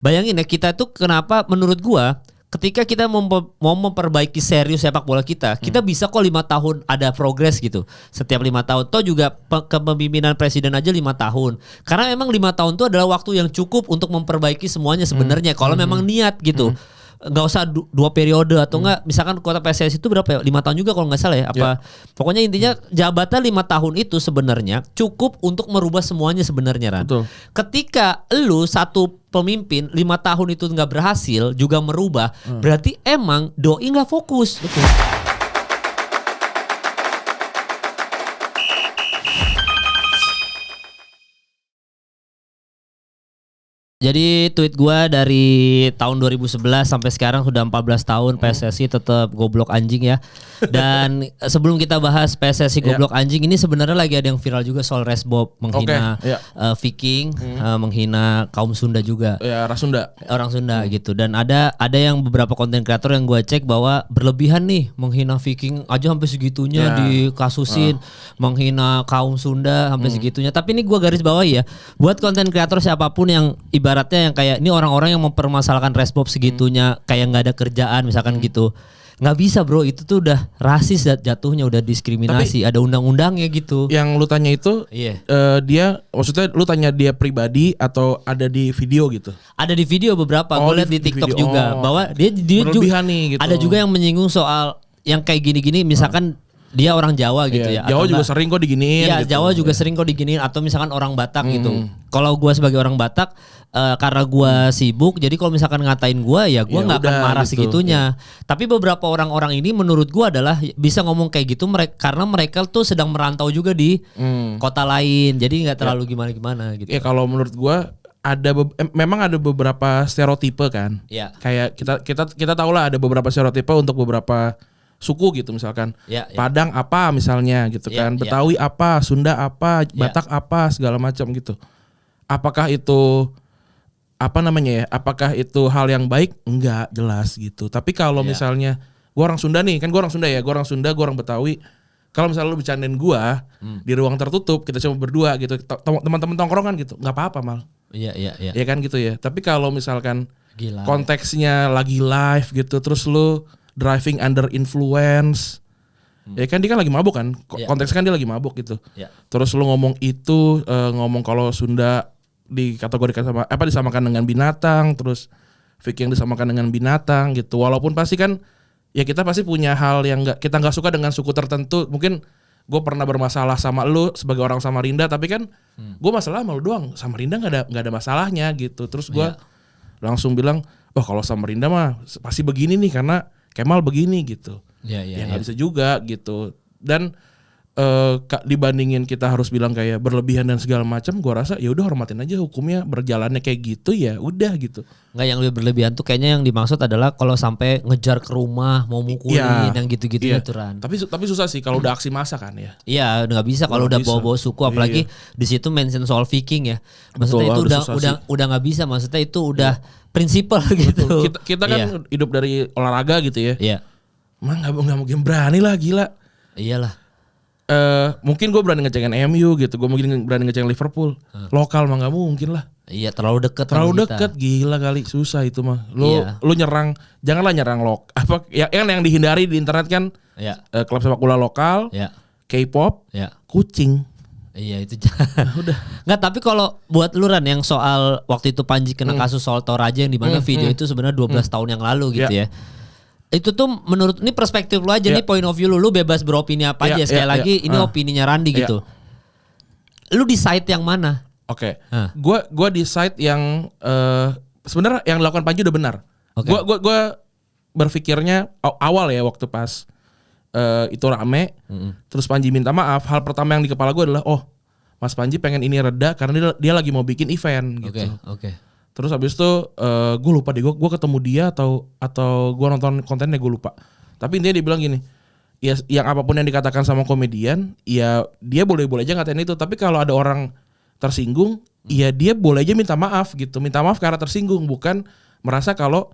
Bayangin ya, kita tuh kenapa menurut gua ketika kita mau memperbaiki serius sepak bola kita bisa kok 5 tahun ada progres gitu. Setiap 5 tahun. Toh juga kepemimpinan presiden aja 5 tahun. Karena emang 5 tahun itu adalah waktu yang cukup untuk memperbaiki semuanya sebenarnya. Kalau memang niat gitu. Nggak usah 2 periode atau enggak, misalkan kuota PSSI itu berapa ya, 5 tahun juga kalau nggak salah ya, pokoknya intinya jabatan 5 tahun itu sebenarnya cukup untuk merubah semuanya sebenarnya, Ran. Betul. Ketika lu satu pemimpin 5 tahun itu nggak berhasil juga merubah, berarti emang doi nggak fokus. Betul. Jadi tweet gua dari tahun 2011 sampai sekarang sudah 14 tahun PSSI tetap goblok anjing ya. Dan sebelum kita bahas PSSI goblok anjing, ini sebenarnya lagi ada yang viral juga soal Resbob menghina Viking, menghina kaum Sunda juga. Ya, orang Sunda gitu. Dan ada yang beberapa konten kreator yang gua cek bahwa berlebihan nih menghina Viking aja sampai segitunya dikasusin, menghina kaum Sunda sampai segitunya. Tapi ini gua garis bawahi ya, buat konten kreator siapapun yang ibaratnya yang kayak ini orang-orang yang mempermasalahkan Resbob segitunya, kayak nggak ada kerjaan misalkan gitu, nggak bisa bro, itu tuh udah rasis jatuhnya, udah diskriminasi. Tapi ada undang-undangnya gitu. Yang lu tanya itu dia maksudnya lu tanya dia pribadi atau ada di video gitu? Ada di video beberapa, gue lihat di TikTok juga bahwa dia juga nih, gitu. Ada juga yang menyinggung soal yang kayak gini-gini, misalkan dia orang Jawa gitu ya. Jawa juga sering kok diginiin. Iya, gitu. Jawa juga sering kok diginiin, atau misalkan orang Batak gitu. Kalau gue sebagai orang Batak, karena gue sibuk, jadi kalau misalkan ngatain gue ya gue nggak akan marah gitu, segitunya. Tapi beberapa orang-orang ini menurut gue adalah bisa ngomong kayak gitu karena mereka tuh sedang merantau juga di kota lain, jadi nggak terlalu gimana-gimana gitu. Ya kalau menurut gue memang ada beberapa stereotipe kan. Ya. Kayak kita tahu lah ada beberapa stereotipe untuk beberapa suku gitu, misalkan Padang apa misalnya gitu kan, Betawi apa, Sunda apa, Batak apa, segala macam gitu. Apakah itu apakah itu hal yang baik? Enggak jelas gitu. Tapi kalau misalnya gue orang Sunda nih, kan gue orang Sunda ya, gue orang Sunda, gue orang Betawi. Kalau misalnya lu bercandain gue di ruang tertutup, kita cuma berdua gitu, teman-teman tongkrongan gitu, nggak apa-apa mal. Iya. Ya kan gitu ya. Tapi kalau misalkan konteksnya lagi live gitu, terus lu driving under influence, ya kan dia kan lagi mabuk kan, konteksnya kan dia lagi mabuk gitu. Terus lu ngomong itu, ngomong kalau Sunda dikategorikan disamakan dengan binatang, terus Viking disamakan dengan binatang gitu. Walaupun pasti kan ya kita pasti punya hal yang kita nggak suka dengan suku tertentu. Mungkin gue pernah bermasalah sama lu sebagai orang Samarinda, tapi kan gue masalah sama lu doang. Samarinda nggak ada masalahnya gitu. Terus gue langsung bilang, oh kalau Samarinda mah pasti begini nih karena Kemal begini gitu. Ya nggak bisa juga gitu. Dan dibandingin kita harus bilang kayak berlebihan dan segala macam, gue rasa ya udah hormatin aja hukumnya, berjalannya kayak gitu ya udah gitu. Nggak, yang lebih berlebihan tuh kayaknya yang dimaksud adalah kalau sampai ngejar ke rumah mau mukulin yang gitu-gitu aturan. Tapi susah sih kalau udah aksi massa kan ya. Iya, nggak bisa kalau udah bawa-bawa suku, apalagi di situ mention soal Viking ya. Maksudnya itu udah nggak bisa, maksudnya itu udah prinsipal gitu. Kita kan hidup dari olahraga gitu ya. Iya. Emang nggak mungkin berani lah, gila. Iyalah. Mungkin gue berani ngecengin MU gitu, gue mungkin berani ngecengin Liverpool. Lokal mah nggak mungkin lah. Iya, terlalu dekat. Gila kali, susah itu mah. Lu nyerang, janganlah nyerang yang dihindari di internet kan. Klub sepak bola lokal, K-pop, kucing. Iya itu udah. Nggak, tapi kalau buat lu Ran yang soal waktu itu Panji kena kasus soal Toraja yang dimana video itu sebenarnya 12 tahun yang lalu gitu ya. Itu tuh menurut, ini perspektif lu aja nih, point of view lu bebas beropini apa aja. Sekali lagi ini opininya Randi gitu. Lu di side yang mana? Oke. Gua di side yang sebenarnya yang dilakukan Panji udah benar. Gua berpikirnya awal ya waktu pas itu rame, terus Panji minta maaf, hal pertama yang di kepala gue adalah Mas Panji pengen ini reda karena dia lagi mau bikin event gitu. Oke. Terus habis itu gue lupa deh, gue ketemu dia atau gue nonton kontennya, gue lupa. Tapi intinya dia bilang gini, ya yang apapun yang dikatakan sama komedian, ya dia boleh-boleh aja ngatain itu. Tapi kalau ada orang tersinggung, ya dia boleh aja minta maaf gitu. Minta maaf karena tersinggung, bukan merasa kalau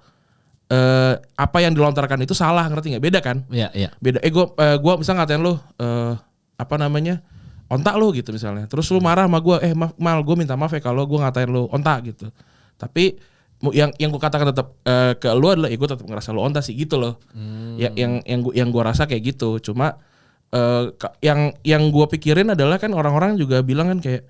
apa yang dilontarkan itu salah, ngerti nggak? Beda kan? Iya. Beda. Gue misalnya ngatain lo, ontak lo gitu misalnya. Terus lo marah sama gue, mal gue minta maaf ya kalau gue ngatain lo ontak gitu. Tapi yang gue katakan tetap ke lu adalah gue tetap ngerasa lu onta sih gitu loh. Yang gue rasa kayak gitu. Cuma yang gue pikirin adalah kan orang-orang juga bilang kan kayak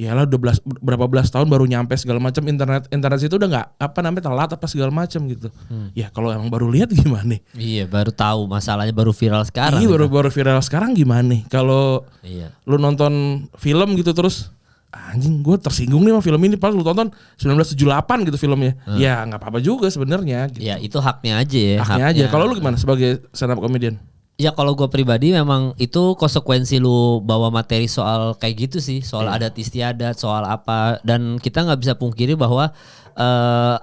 yalah udah berapa belas tahun baru nyampe segala macam, internet itu udah nggak telat apa segala macam gitu. Ya kalau emang baru lihat gimana? Iya, baru tahu masalahnya, baru viral sekarang. Iya, baru viral sekarang gimana? Kalau lu nonton film gitu terus anjing gue tersinggung nih sama film ini, pas lu tonton 1978 gitu filmnya. Ya nggak apa-apa juga sebenarnya gitu. Ya itu haknya aja ya. Haknya aja. Kalau lu gimana sebagai stand up comedian? Ya kalau gue pribadi memang itu konsekuensi lu bawa materi soal kayak gitu sih, soal adat istiadat, soal apa, dan kita nggak bisa pungkiri bahwa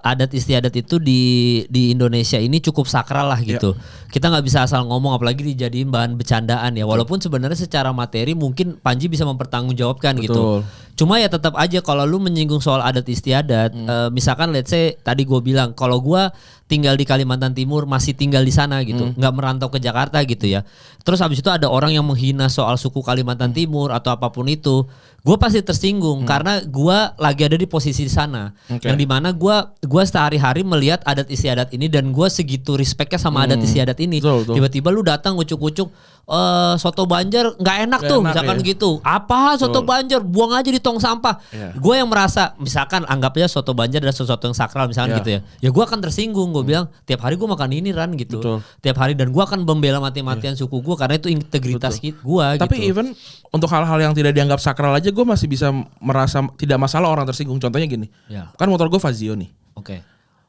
adat istiadat itu di Indonesia ini cukup sakral lah gitu. Kita nggak bisa asal ngomong, apalagi dijadiin bahan bercandaan ya. Walaupun sebenarnya secara materi mungkin Panji bisa mempertanggungjawabkan gitu. Cuma ya tetap aja kalau lu menyinggung soal adat istiadat, misalkan let's say tadi gue bilang kalau gue tinggal di Kalimantan Timur, masih tinggal di sana gitu, nggak merantau ke Jakarta gitu ya. Terus habis itu ada orang yang menghina soal suku Kalimantan Timur atau apapun itu, gue pasti tersinggung karena gue lagi ada di posisi di sana, yang dimana gue sehari-hari melihat adat istiadat ini dan gue segitu respectnya sama adat istiadat ini. Tiba-tiba lu datang ucuk-ucuk soto Banjar nggak enak tuh, misalkan gitu. Apa soto Banjar? Buang aja di tong sampah. Gue yang merasa, misalkan anggapnya soto Banjar adalah sesuatu yang sakral misalkan gitu ya. Ya gue akan tersinggung. Gue bilang tiap hari gue makan ini Ran gitu. Tiap hari, dan gue akan membela mati-matian suku gue karena itu integritas gue gitu. Tapi even untuk hal-hal yang tidak dianggap sakral aja gue masih bisa merasa tidak masalah orang tersinggung. Contohnya gini. Kan motor gue Fazio nih.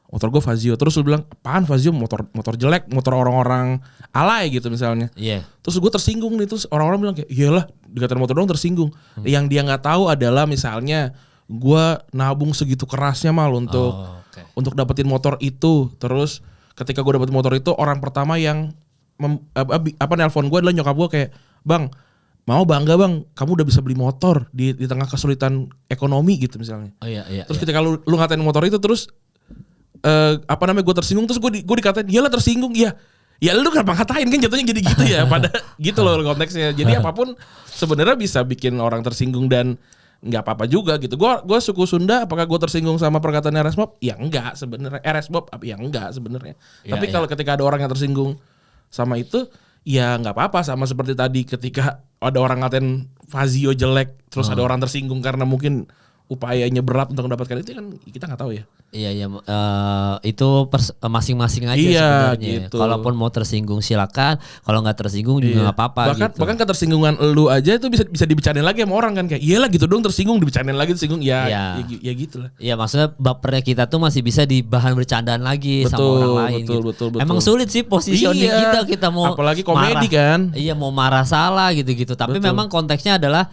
Motor gue Fazio, terus lu bilang apaan Fazio, motor jelek, motor orang-orang alay gitu misalnya. Terus gue tersinggung nih, terus orang-orang bilang kayak iyalah dikatain motor doang tersinggung. Yang dia nggak tahu adalah misalnya gue nabung segitu kerasnya mal untuk dapetin motor itu. Terus ketika gue dapetin motor itu, orang pertama yang nelpon gue adalah nyokap gue kayak, bang mau bangga bang, kamu udah bisa beli motor di tengah kesulitan ekonomi gitu misalnya. Terus ketika lu ngatain motor itu terus gue tersinggung, terus gue dikatain iyalah tersinggung, ya lu kenapa ngatain, kan jatuhnya jadi gitu ya pada gitu loh konteksnya. Jadi apapun sebenarnya bisa bikin orang tersinggung dan nggak apa-apa juga gitu. Gue suku Sunda, apakah gue tersinggung sama perkataan RS Bob? Ya enggak sebenarnya. RS Bob ya enggak sebenarnya. Tapi kalau ketika ada orang yang tersinggung sama itu, ya nggak apa-apa. Sama seperti tadi ketika ada orang ngatain Fazio jelek, terus ada orang tersinggung karena mungkin upayanya berat untuk mendapatkan itu, kan kita nggak tahu ya. Itu masing-masing aja sebenarnya. Gitu. Kalaupun mau tersinggung silakan, kalau nggak tersinggung juga nggak apa-apa. Bahkan ketersinggungan lu aja itu bisa dibicarain lagi sama orang kan, kayak iyalah gitu dong, tersinggung dibicarain lagi, tersinggung ya gitulah. Iya, maksudnya bapernya kita tuh masih bisa di bahan bercandaan lagi sama orang lain. Betul. Emang sulit sih positioning kita mau, apalagi komedi marah, kan. Iya, mau marah salah gitu-gitu. Tapi memang konteksnya adalah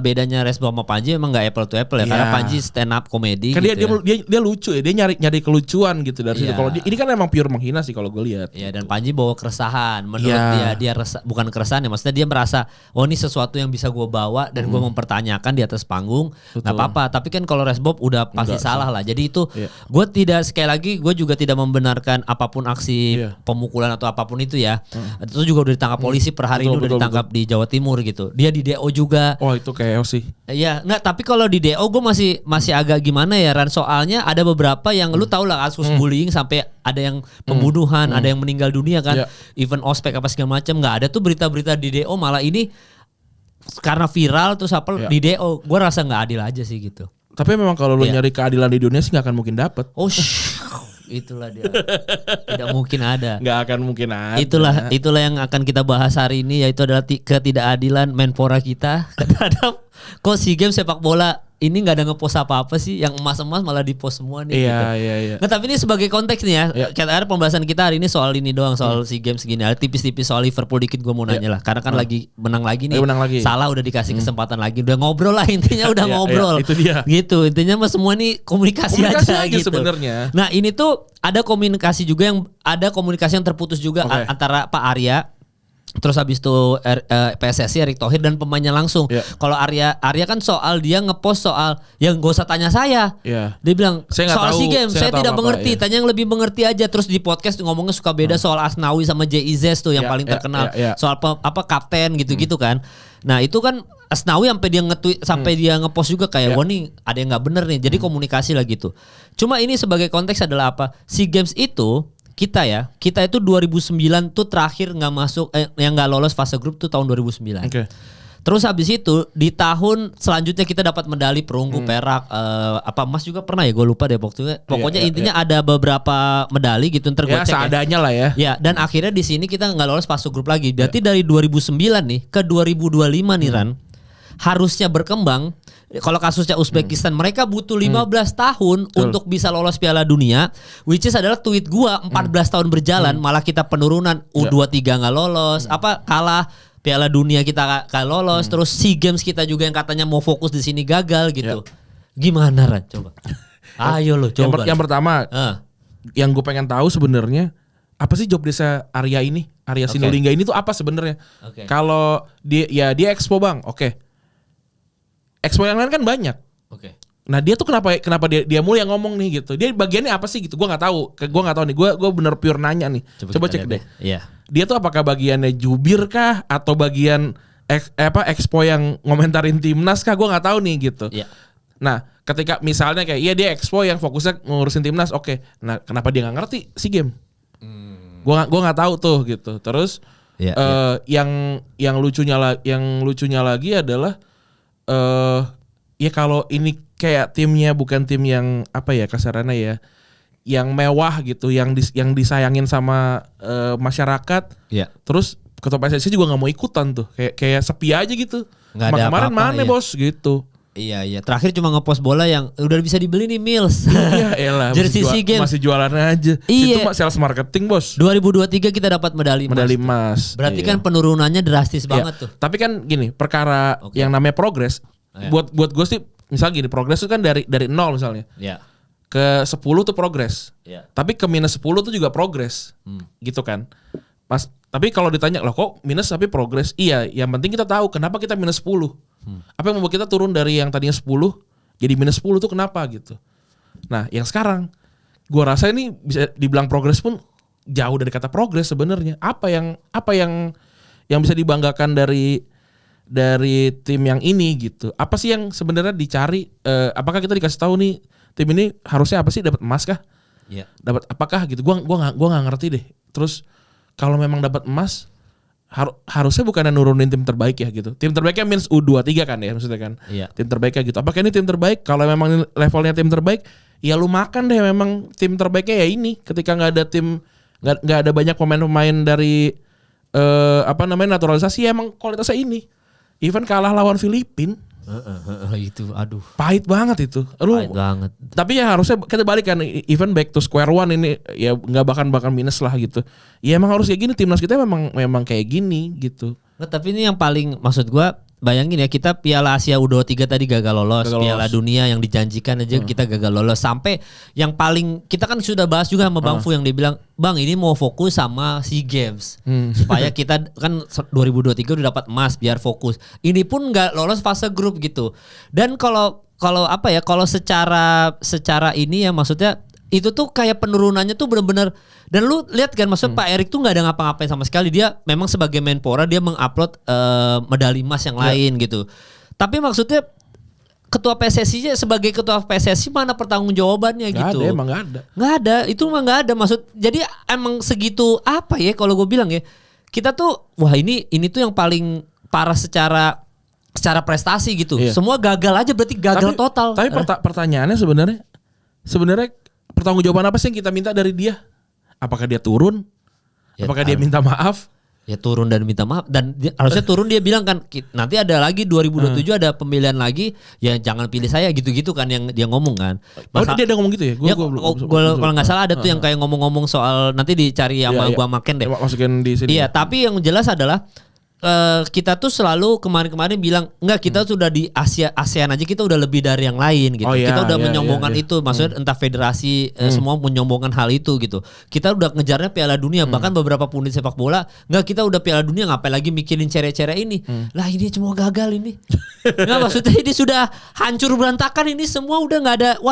bedanya Resbo sama Panji emang gak apple to apple ya, karena Panji stand up komedi kan gitu dia lucu ya, dia nyari kelucuan gitu dari situ. Kalau ini kan emang pure menghina sih kalau gue lihat. Iya, dan Panji bawa keresahan. Menurut dia resah, bukan keresahan ya, maksudnya dia merasa ini sesuatu yang bisa gue bawa dan gue mempertanyakan di atas panggung. Nggak apa-apa. Tapi kan kalau Resbob udah pasti salah lah. Jadi itu gue tidak, sekali lagi gue juga tidak membenarkan apapun aksi pemukulan atau apapun itu ya. Itu juga udah ditangkap polisi per hari ini udah ditangkap di Jawa Timur gitu. Dia di DO juga. Oh itu kayak sih. Iya, nggak, tapi kalau di DO gue masih agak gimana ya Ran, soalnya ada beberapa yang lu tau lah kasus bullying sampai ada yang pembunuhan, ada yang meninggal dunia kan, even ospek apa segala macam, nggak ada tuh berita-berita di DO, malah ini karena viral terus di DO, gue rasa nggak adil aja sih gitu. Tapi memang kalau lu nyari keadilan di dunia sih nggak akan mungkin dapet. Itulah dia. Tidak mungkin ada. Nggak akan mungkin ada. Itulah yang akan kita bahas hari ini, yaitu adalah ketidakadilan Menpora kita terhadap kok SEA Games sepak bola ini nggak ada ngepost apa-apa sih, yang emas-emas malah dipost semua nih. Iya. Nah, tapi ini sebagai konteks nih ya. Kita ada pembahasan kita hari ini soal ini doang, soal SEA Games segini. Ada tipis-tipis soal Liverpool dikit gue mau nanya lah, karena kan lagi menang lagi nih. Salah udah dikasih kesempatan lagi, udah ngobrol lah intinya, udah ngobrol. Itu dia. Gitu intinya mah semua nih komunikasi aja gitu sebenarnya. Nah ini tuh ada komunikasi yang terputus juga antara Pak Arya. Terus habis itu PSSI Erick Thohir dan pemainnya langsung. Kalau Arya kan soal dia ngepost soal yang gak usah tanya saya. Dia bilang soal SEA Games saya tidak mengerti, tanya yang lebih mengerti aja. Terus di podcast ngomongnya suka beda soal Asnawi sama JIZ tuh yang paling terkenal. Soal kapten gitu-gitu kan. Nah itu kan Asnawi sampai dia nge-tweet, sampai dia nge-post juga kayak wah nih ada yang nggak bener nih. Jadi komunikasi lah gitu. Cuma ini sebagai konteks adalah apa? SEA Games itu kita itu 2009 tuh terakhir nggak masuk yang nggak lolos fase grup tuh tahun 2009. Okay. Terus habis itu di tahun selanjutnya kita dapat medali perunggu, perak, emas juga pernah ya, gue lupa deh waktu. Pokoknya intinya ada beberapa medali gitu, ntar gue cek seadanya lah ya. Ya, dan akhirnya di sini kita nggak lolos fase grup lagi. Berarti dari 2009 nih ke 2025 nih Ran, harusnya berkembang. Kalau kasusnya Uzbekistan, mereka butuh 15 tahun untuk bisa lolos Piala Dunia, which is adalah tweet gua 14 tahun berjalan, malah kita penurunan, U23 nggak lolos, kalah Piala Dunia kita nggak lolos, terus SEA Games kita juga yang katanya mau fokus di sini gagal gitu. Gimana Ran? Coba. Ayo lo coba. Yang pertama, yang gue pengen tahu sebenarnya apa sih job desa Arya ini, Arya Sinulinga ini tuh apa sebenarnya? Kalau dia expo bang, expo yang lain kan banyak. Nah dia tuh kenapa dia mulu yang ngomong nih gitu. Dia bagiannya apa sih gitu? Gue nggak tahu nih. Gue bener pure nanya nih. Coba cek deh. Iya. Dia tuh apakah bagiannya jubir kah atau bagian expo yang ngomentarin timnas kah? Gue nggak tahu nih gitu. Iya. Nah ketika misalnya kayak dia expo yang fokusnya ngurusin timnas, Nah kenapa dia nggak ngerti SEA Games? Gue nggak tahu tuh gitu. Terus yang lucunya lagi adalah ya kalau ini kayak timnya bukan tim yang kasarannya ya, yang mewah gitu, yang disayangin sama masyarakat. Terus ketua PSSI juga nggak mau ikutan tuh, kayak sepi aja gitu. Kemarin mana bos gitu. Iya. Terakhir cuma ngepost bola yang udah bisa dibeli nih Mills. Iya elah. Jersey SEA Games masih jualan aja. Itu mah sales marketing bos. 2023 kita dapat medali emas. Berarti kan penurunannya drastis banget tuh. Tapi kan gini, perkara yang namanya progres. Buat gue sih, misalnya gini, progres itu kan dari 0 misalnya. Ke 10 tuh progres. Tapi ke minus 10 tuh juga progres. Gitu kan. Tapi kalau ditanya, loh kok minus tapi progres? Iya, yang penting kita tahu kenapa kita minus 10. Apa yang membuat kita turun dari yang tadinya 10 jadi minus 10 tuh kenapa gitu. Nah, yang sekarang gua rasa ini bisa dibilang progres pun jauh dari kata progres sebenarnya. Apa yang bisa dibanggakan dari tim yang ini gitu. Apa sih yang sebenarnya dicari? Apakah kita dikasih tahu nih tim ini harusnya apa sih, dapat emas kah? Dapat apakah gitu? Gua nggak ngerti deh. Terus kalau memang dapat emas, harusnya bukan nurunin tim terbaik ya gitu. Tim terbaiknya minus U23 kan ya maksudnya kan. Tim terbaiknya gitu. Apakah ini tim terbaik? Kalau memang levelnya tim terbaik, ya lu makan deh memang tim terbaiknya ya ini. Ketika nggak ada banyak pemain-pemain dari naturalisasi, ya emang kualitasnya ini. Even kalah lawan Filipina. Itu aduh. Pahit banget itu. Pahit banget. Tapi ya harusnya kita balik kan, even back to square one ini ya nggak bakal minus lah gitu. Ya emang harus kayak gini, timnas kita memang kayak gini gitu. Nah, tapi ini yang paling maksud gua, bayangin ya, kita Piala Asia U23 tadi gagal lolos. Piala Dunia yang dijanjikan aja kita gagal lolos. Sampai yang paling kita kan sudah bahas juga sama Bang Fu yang dia bilang, "Bang, ini mau fokus sama SEA Games." Supaya kita kan 2023 udah dapat emas biar fokus. Ini pun nggak lolos fase grup gitu. Dan kalau secara ini ya, maksudnya itu tuh kayak penurunannya tuh benar-benar, dan lu lihat kan maksud Pak Erik tuh nggak ada ngapa-ngapain sama sekali. Dia memang sebagai Menpora dia mengupload medali emas yang lain gitu. Tapi maksudnya ketua PSSI sebagai ketua PSSI mana pertanggungjawabannya gitu? Nggak ada. Itu mah nggak ada maksud. Jadi emang segitu apa ya kalau gue bilang ya, kita tuh wah ini tuh yang paling parah secara prestasi gitu. Semua gagal aja, berarti gagal total. Tapi pertanyaannya sebenarnya pertanggungjawaban apa sih yang kita minta dari dia? Apakah dia turun? Apakah dia minta maaf? Ya turun dan minta maaf. Dan harusnya turun, dia bilang kan nanti ada lagi 2027 ada pemilihan lagi, ya jangan pilih saya gitu-gitu kan yang dia ngomong kan. Dia ada ngomong gitu ya? Kalau nggak salah ada tuh yang kayak ngomong-ngomong soal nanti dicari sama gua makin deh. Masukin di sini. Iya, tapi yang jelas adalah kita tuh selalu kemarin bilang enggak, kita sudah di ASEAN aja kita udah lebih dari yang lain gitu. Kita udah menyombongkan itu, maksudnya entah federasi semua menyombongkan hal itu gitu. Kita udah ngejarnya Piala Dunia, bahkan beberapa pundit sepak bola enggak, kita udah Piala Dunia ngapain lagi mikirin cere-cere ini. Lah ini semua gagal ini. Nah, maksudnya ini sudah hancur berantakan, ini semua udah nggak ada,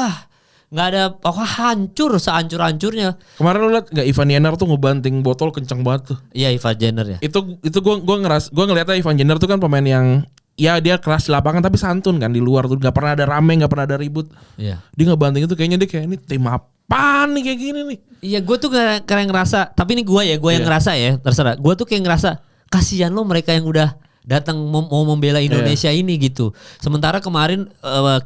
nggak ada, hancur sehancur-hancurnya. Kemarin lu liat nggak Ivan Jenner tuh ngebanting botol kencang banget tuh. Iya, Ivan Jenner ya. Itu gue ngeliatnya Ivan Jenner tuh kan pemain yang ya dia keras di lapangan tapi santun kan di luar tuh, nggak pernah ada rame, nggak pernah ada ribut. Iya. Dia ngebanting itu kayaknya dia kayak ini tim apaan nih kayak gini nih. Iya, gue tuh kayak ngerasa, tapi ini gue yang ngerasa ya, terserah. Gue tuh kayak ngerasa kasihan lo mereka yang udah datang mau membela Indonesia ini gitu. Sementara kemarin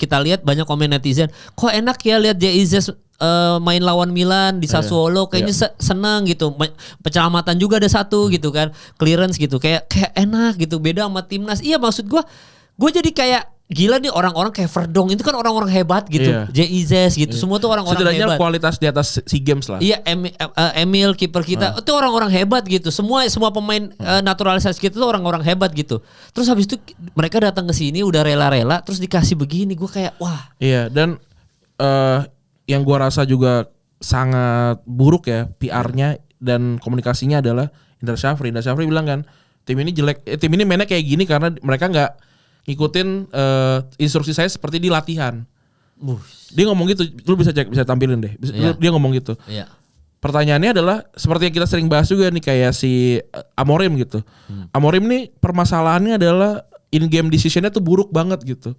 kita lihat banyak komen netizen, kok enak ya lihat JIZ main lawan Milan di Sassuolo, kayaknya senang gitu. Penyelamatan juga ada satu gitu kan, clearance gitu, kayak enak gitu, beda sama timnas. Iya, maksud gue jadi kayak gila nih, orang-orang kayak Verdong itu kan orang-orang hebat gitu, JIZ gitu, semua tuh orang-orang setidaknya hebat. kualitas di atas SEA Games lah. Iya, Emil kiper kita itu orang-orang hebat gitu. Semua pemain naturalisasi kita tuh orang-orang hebat gitu. Terus habis itu mereka datang ke sini udah rela-rela, terus dikasih begini, gue kayak wah. Iya, dan yang gua rasa juga sangat buruk ya PR-nya dan komunikasinya adalah Indra Syafri. Indra Syafri bilang kan tim ini jelek, tim ini mainnya kayak gini karena mereka nggak ngikutin instruksi saya seperti di latihan. Dia ngomong gitu, lu bisa cek, bisa tampilin deh. Dia ngomong gitu. Iya. Pertanyaannya adalah seperti yang kita sering bahas juga nih kayak si Amorim gitu. Amorim nih permasalahannya adalah in game decisionnya tuh buruk banget gitu.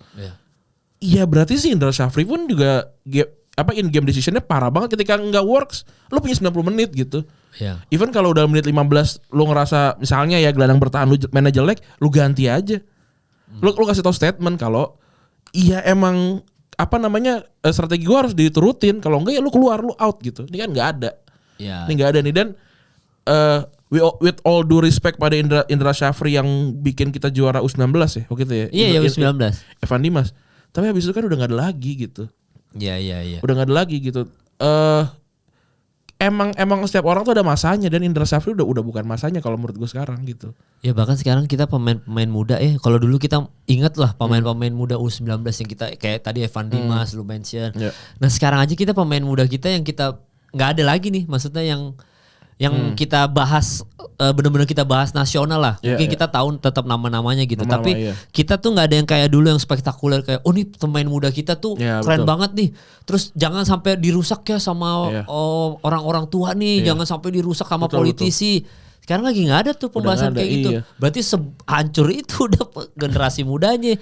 Iya, berarti sih Indra Syafri pun juga in game decisionnya parah banget. Ketika nggak works, lu punya 90 menit gitu. Even kalau udah menit 15 lu ngerasa misalnya ya gelandang bertahan lu mainnya jelek, lu ganti aja. Lu kasih tahu statement kalau iya emang strategi gua harus diturutin, kalau enggak ya lu keluar, lu out gitu. Ini kan nggak ada. Ini nggak ada nih, dan with all due respect pada Indra Syafri yang bikin kita juara U19 ya waktu itu ya. Iya, U19. Evan Dimas. Tapi habis itu kan udah nggak ada lagi gitu. Iya. Udah nggak ada lagi gitu. Emang setiap orang tuh ada masanya, dan Indra Syafri udah bukan masanya kalau menurut gue sekarang gitu. Ya bahkan sekarang kita pemain muda kalau dulu kita ingat lah pemain muda U19 yang kita kayak tadi Evan Dimas lu mention. Nah sekarang aja kita pemain muda kita yang kita nggak ada lagi nih, maksudnya yang kita bahas benar-benar kita bahas nasional lah. Mungkin kita tahu tetap nama-namanya gitu. Tapi kita tuh nggak ada yang kayak dulu yang spektakuler kayak nih pemain muda kita tuh keren banget nih. Terus jangan sampai dirusak ya sama orang-orang tua nih. Jangan sampai dirusak sama politisi. Sekarang lagi nggak ada tuh pembahasan kayak gitu. Berarti hancur itu udah generasi mudanya.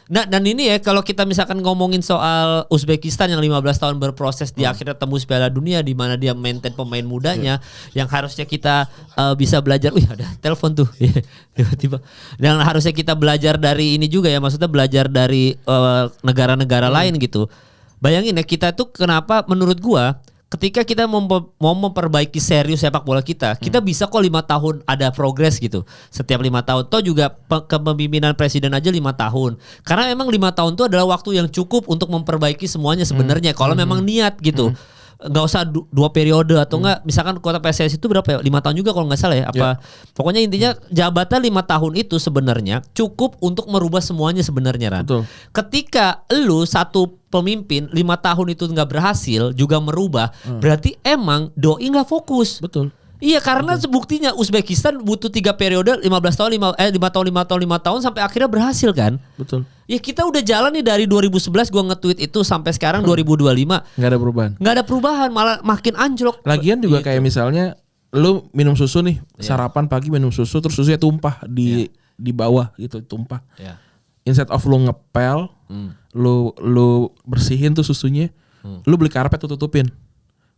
Nah, dan ini ya kalau kita misalkan ngomongin soal Uzbekistan yang 15 tahun berproses di akhirnya tembus Piala Dunia di mana dia maintain pemain mudanya yang harusnya kita bisa belajar. Wih, ada telepon tuh. Tiba-tiba. Dan harusnya kita belajar dari ini juga ya, maksudnya belajar dari negara-negara lain gitu. Bayangin ya, kita tuh kenapa menurut gua ketika kita mau memperbaiki serius sepak bola kita bisa kok 5 tahun ada progres gitu. Setiap 5 tahun. Toh juga kepemimpinan presiden aja 5 tahun. Karena memang 5 tahun itu adalah waktu yang cukup untuk memperbaiki semuanya sebenarnya. Kalau memang niat gitu. Nggak usah 2 periode atau enggak. Misalkan kuota PSSI itu berapa ya? 5 tahun juga kalau nggak salah ya. Pokoknya intinya jabatan 5 tahun itu sebenarnya cukup untuk merubah semuanya sebenarnya, Ran. Betul. Ketika lu satu pemimpin 5 tahun itu nggak berhasil juga merubah, berarti emang doi nggak fokus. Betul. Iya, karena buktinya Uzbekistan butuh 3 periode 5 tahun sampai akhirnya berhasil kan. Betul. Ya kita udah jalan nih dari 2011 gua nge-tweet itu sampai sekarang 2025. Nggak ada perubahan. Nggak ada perubahan, malah makin anjlok. Lagian juga kayak misalnya lu minum susu nih, sarapan pagi minum susu terus susunya tumpah di bawah gitu, tumpah. Instead of lu ngepel, lu bersihin tuh susunya, lu beli karpet tuh tutupin.